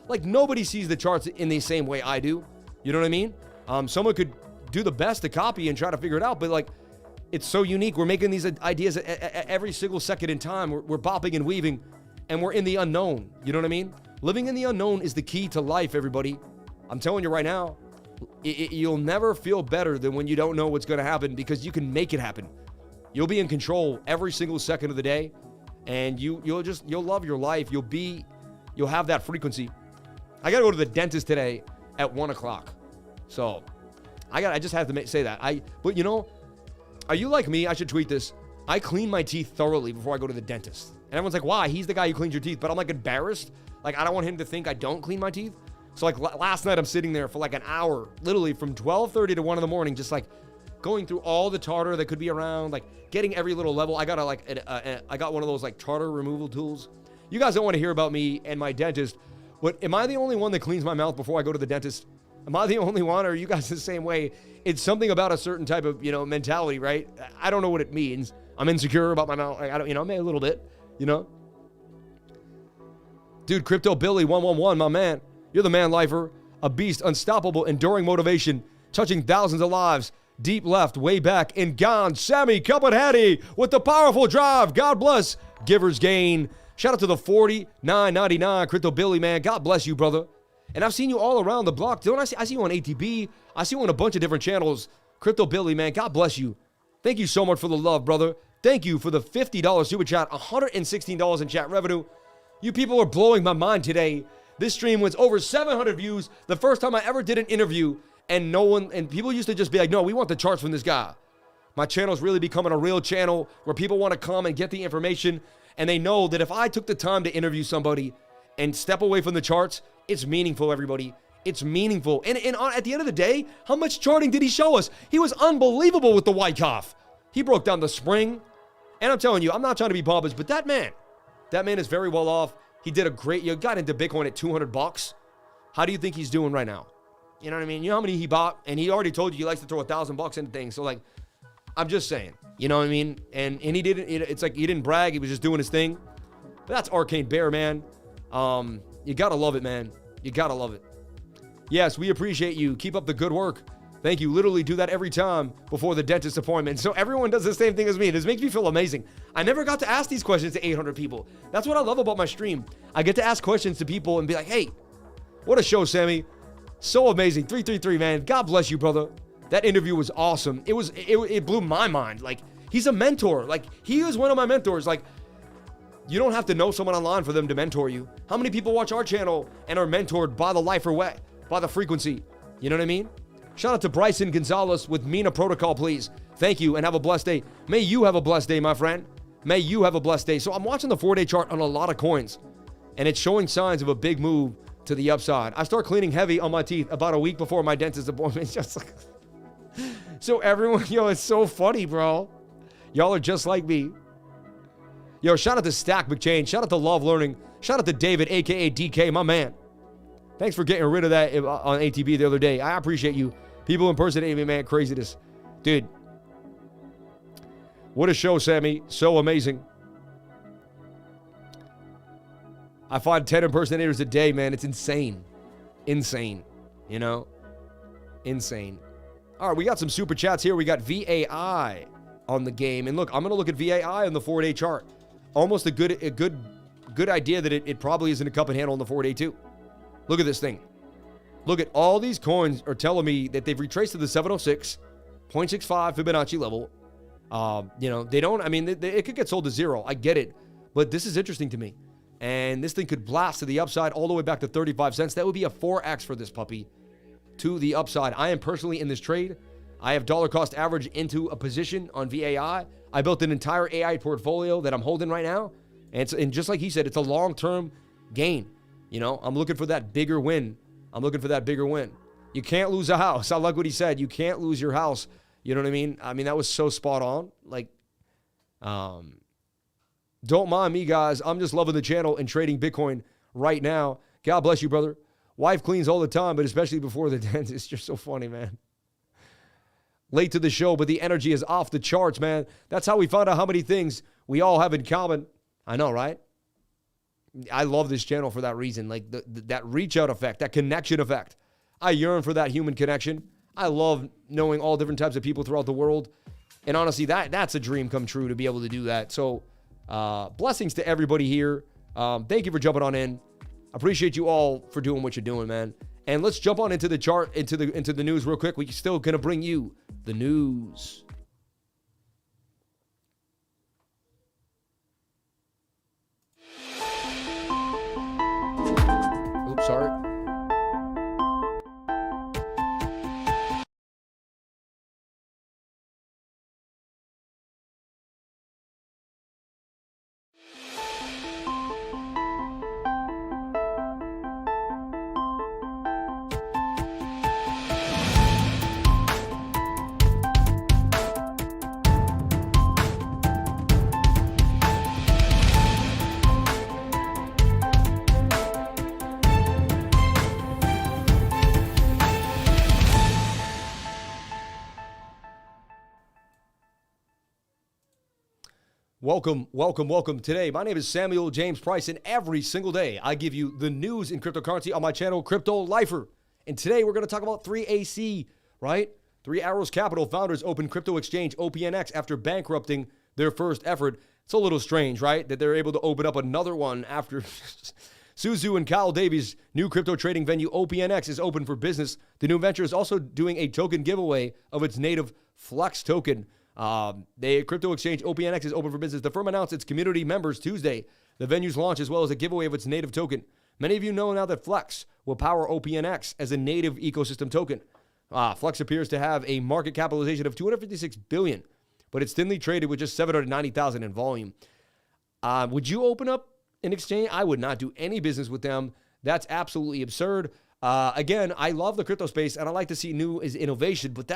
S1: Like, nobody sees the charts in the same way I do. You know what I mean? Someone could do the best to copy and try to figure it out, but like, it's so unique. We're making these ideas every single second in time. We're bopping and weaving, and we're in the unknown. You know what I mean? Living in the unknown is the key to life, everybody. I'm telling you right now, you'll never feel better than when you don't know what's going to happen, because you can make it happen. You'll be in control every single second of the day, and you'll love your life. You'll have that frequency. I got to go to the dentist today at 1 o'clock. So I just have to say that. But are you like me? I should tweet this. I clean my teeth thoroughly before I go to the dentist. And everyone's like, why? He's the guy who cleans your teeth. But I'm like embarrassed. Like, I don't want him to think I don't clean my teeth. So like last night I'm sitting there for like an hour, literally from 12:30 to 1 in the morning, just like going through all the tartar that could be around, like getting every little level. I got I got one of those like tartar removal tools. You guys don't want to hear about me and my dentist, but am I the only one that cleans my mouth before I go to the dentist? Am I the only one, or are you guys the same way? It's something about a certain type of, mentality, right? I don't know what it means. I'm insecure about my mouth. I don't, maybe a little bit, Dude, Crypto Billy 111, my man. You're the man lifer, a beast, unstoppable, enduring motivation, touching thousands of lives, deep left, way back, and gone. Sammy Cuphead with the powerful drive. God bless. Giver's gain. Shout out to the 49.99 Crypto Billy, man. God bless you, brother. And I've seen you all around the block. Don't I see you on ATB. I see you on a bunch of different channels. Crypto Billy, man. God bless you. Thank you so much for the love, brother. Thank you for the $50 super chat, $116 in chat revenue. You people are blowing my mind today. This stream was over 700 views. The first time I ever did an interview, and people used to just be like, no, we want the charts from this guy. My channel's really becoming a real channel where people want to come and get the information, and they know that if I took the time to interview somebody and step away from the charts, it's meaningful, everybody. It's meaningful. And at the end of the day, how much charting did he show us? He was unbelievable with the Wyckoff. He broke down the spring. And I'm telling you, I'm not trying to be pompous, but that man is very well off. He did got into Bitcoin at $200. How do you think he's doing right now? You know what I mean? You know how many he bought? And he already told you he likes to throw $1,000 into things. So like, I'm just saying, you know what I mean? And he didn't, it's like he didn't brag. He was just doing his thing. But that's Arcane Bear, man. You gotta love it, man. You gotta love it. Yes, we appreciate you. Keep up the good work. Thank you. Literally do that every time before the dentist appointment. So everyone does the same thing as me. This makes me feel amazing. I never got to ask these questions to 800 people. That's what I love about my stream. I get to ask questions to people and be like, hey, what a show, Sammy. So amazing. 333, man. God bless you, brother. That interview was awesome. It blew my mind. Like, he's a mentor. Like, he is one of my mentors. Like, you don't have to know someone online for them to mentor you. How many people watch our channel and are mentored by the lifer way, by the frequency? You know what I mean? Shout out to Bryson Gonzalez with Mina Protocol, please. Thank you and have a blessed day. May you have a blessed day, my friend. May you have a blessed day. So I'm watching the 4-day chart on a lot of coins, and it's showing signs of a big move to the upside. I start cleaning heavy on my teeth about a week before my dentist appointment. Just like, so everyone, it's so funny, bro. Y'all are just like me. Shout out to Stack McChain. Shout out to Love Learning. Shout out to David, a.k.a. DK, my man. Thanks for getting rid of that on ATB the other day. I appreciate you. People impersonating me, man. Craziness. Dude. What a show, Sammy. So amazing. I find 10 impersonators a day, man. It's insane. Insane. You know? Insane. All right, we got some super chats here. We got VAI on the game. And look, I'm going to look at VAI on the 4-day chart. Almost a good idea that it probably isn't a cup and handle on the 4-day too. Look at this thing. Look at all these coins are telling me that they've retraced to the 706, 0.65 Fibonacci level. You know, they don't, I mean, it could get sold to zero. I get it. But this is interesting to me. And this thing could blast to the upside all the way back to 35 cents. That would be a 4x for this puppy to the upside. I am personally in this trade. I have dollar cost average into a position on VAI. I built an entire AI portfolio that I'm holding right now. And just like he said, it's a long-term gain. You know, I'm looking for that bigger win. You can't lose a house. I like what he said. You can't lose your house. You know what I mean? I mean, that was so spot on. Like, don't mind me, guys. I'm just loving the channel and trading Bitcoin right now. God bless you, brother. Wife cleans all the time, but especially before the dentist. You're so funny, man. Late to the show, but the energy is off the charts, man. That's how we found out how many things we all have in common. I know, right? I love this channel for that reason. Like that reach out effect, that connection effect. I yearn for that human connection. I love knowing all different types of people throughout the world. And honestly, that's a dream come true to be able to do that. So blessings to everybody here. Thank you for jumping on in. Appreciate you all for doing what you're doing, man. And let's jump on into the chart, into the news real quick. We're still going to bring you the news. Oops, sorry. Welcome. Today, my name is Samuel James Price, and every single day, I give you the news in cryptocurrency on my channel, Crypto Lifer. And today, we're going to talk about 3AC, right? 3 Arrows Capital founders opened crypto exchange OPNX after bankrupting their first effort. It's a little strange, right? That they're able to open up another one after Suzu and Kyle Davies' new crypto trading venue, OPNX, is open for business. The new venture is also doing a token giveaway of its native Flex token. The crypto exchange OPNX is open for business. The firm announced its community members Tuesday the venue's launch, as well as a giveaway of its native token. Many of you know now that Flex will power OPNX as a native ecosystem token. Flex appears to have a market capitalization of $256 billion, but it's thinly traded with just $790,000 in volume. Would you open up an exchange? I would not do any business with them. That's absolutely absurd. Again, I love the crypto space, and I like to see new is innovation, but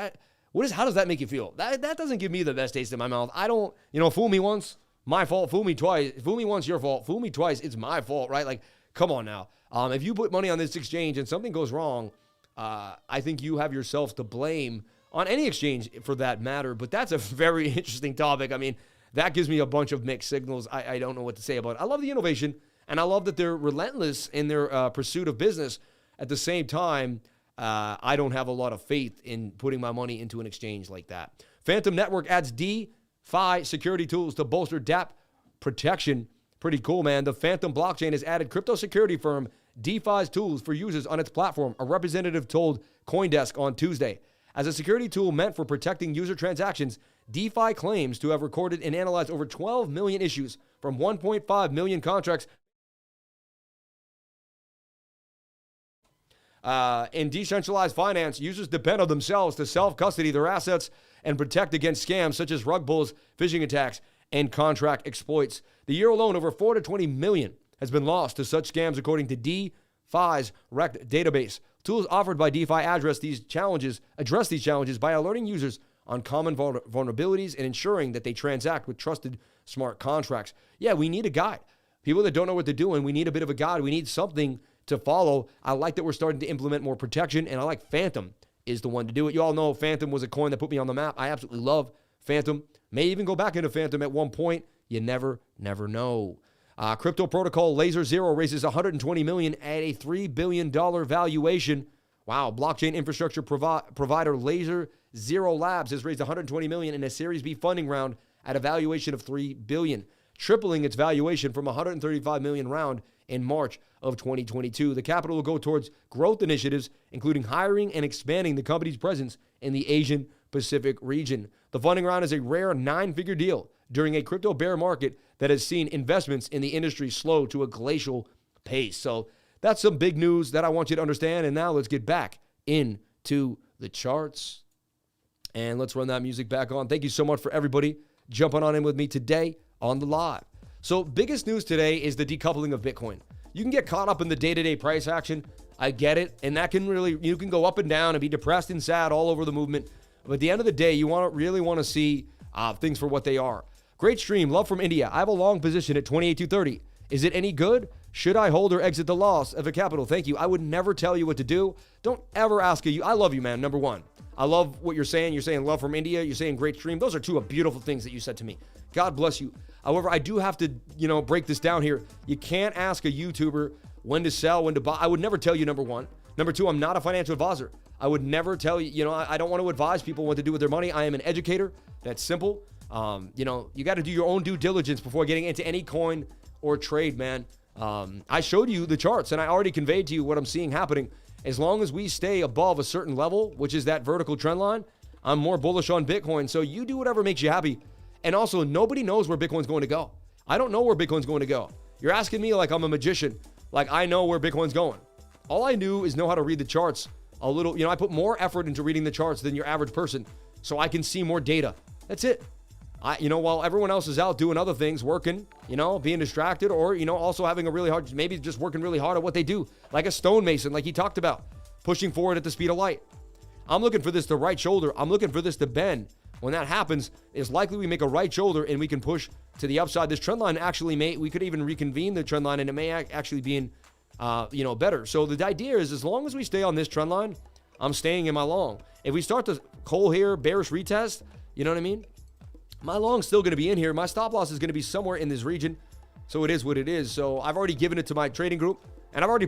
S1: how does that make you feel? That doesn't give me the best taste in my mouth. I don't, fool me once, my fault. Fool me twice. Fool me once, your fault. Fool me twice, it's my fault, right? Like, come on now. If you put money on this exchange and something goes wrong, I think you have yourself to blame on any exchange for that matter. But that's a very interesting topic. I mean, that gives me a bunch of mixed signals. I don't know what to say about it. I love the innovation, and I love that they're relentless in their pursuit of business. At the same time, I don't have a lot of faith in putting my money into an exchange like that. Phantom Network adds DeFi security tools to bolster DApp protection. Pretty cool, man. The Phantom blockchain has added crypto security firm DeFi's tools for users on its platform, a representative told CoinDesk on Tuesday. As a security tool meant for protecting user transactions, DeFi claims to have recorded and analyzed over 12 million issues from 1.5 million contracts. In decentralized finance, users depend on themselves to self-custody their assets and protect against scams such as rug pulls, phishing attacks, and contract exploits. The year alone, over $420 million has been lost to such scams, according to DeFi's Rect database. Tools offered by DeFi address these challenges by alerting users on common vulnerabilities and ensuring that they transact with trusted smart contracts. Yeah, we need a guide. People that don't know what they're doing, we need a bit of a guide. We need something to follow. I like that we're starting to implement more protection, and I like Phantom is the one to do it. You all know Phantom was a coin that put me on the map. I absolutely love Phantom. May even go back into Phantom at one point. You never know. Crypto protocol Laser Zero raises $120 million at a $3 billion valuation. Wow, blockchain infrastructure provider Laser Zero Labs has raised $120 million in a Series B funding round at a valuation of $3 billion, tripling its valuation from $135 million round in March of 2022. The capital will go towards growth initiatives, including hiring and expanding the company's presence in the Asian Pacific region. The funding round is a rare 9-figure deal during a crypto bear market that has seen investments in the industry slow to a glacial pace. So that's some big news that I want you to understand. And now let's get back into the charts. And let's run that music back on. Thank you so much for everybody jumping on in with me today on the live. So biggest news today is the decoupling of Bitcoin. You can get caught up in the day-to-day price action. I get it. And that can really, you can go up and down and be depressed and sad all over the movement. But at the end of the day, you really want to see things for what they are. Great stream. Love from India. I have a long position at 28,230. Is it any good? Should I hold or exit the loss of a capital? Thank you. I would never tell you what to do. Don't ever ask you. I love you, man. Number one. I love what you're saying. You're saying love from India. You're saying great stream. Those are two beautiful things that you said to me. God bless you. However, I do have to, break this down here. You can't ask a YouTuber when to sell, when to buy. I would never tell you, number one. Number two, I'm not a financial advisor. I would never tell you, I don't want to advise people what to do with their money. I am an educator. That's simple. You got to do your own due diligence before getting into any coin or trade, man. I showed you the charts and I already conveyed to you what I'm seeing happening. As long as we stay above a certain level, which is that vertical trend line, I'm more bullish on Bitcoin. So you do whatever makes you happy. And also, nobody knows where Bitcoin's going to go. I don't know where Bitcoin's going to go. You're asking me like I'm a magician, like I know where Bitcoin's going. All I do is know how to read the charts a little. I put more effort into reading the charts than your average person so I can see more data. That's it. While everyone else is out doing other things, working, being distracted, or, also having a really hard, maybe just working really hard at what they do, like a stonemason, like he talked about, pushing forward at the speed of light. I'm looking for this to right shoulder. I'm looking for this to bend. When that happens, it's likely we make a right shoulder and we can push to the upside. This trend line actually we could even reconvene the trend line and it may actually be in, better. So the idea is as long as we stay on this trend line, I'm staying in my long. If we start to coal here, bearish retest, you know what I mean? My long's still going to be in here. My stop loss is going to be somewhere in this region. So it is what it is. So I've already given it to my trading group and I've already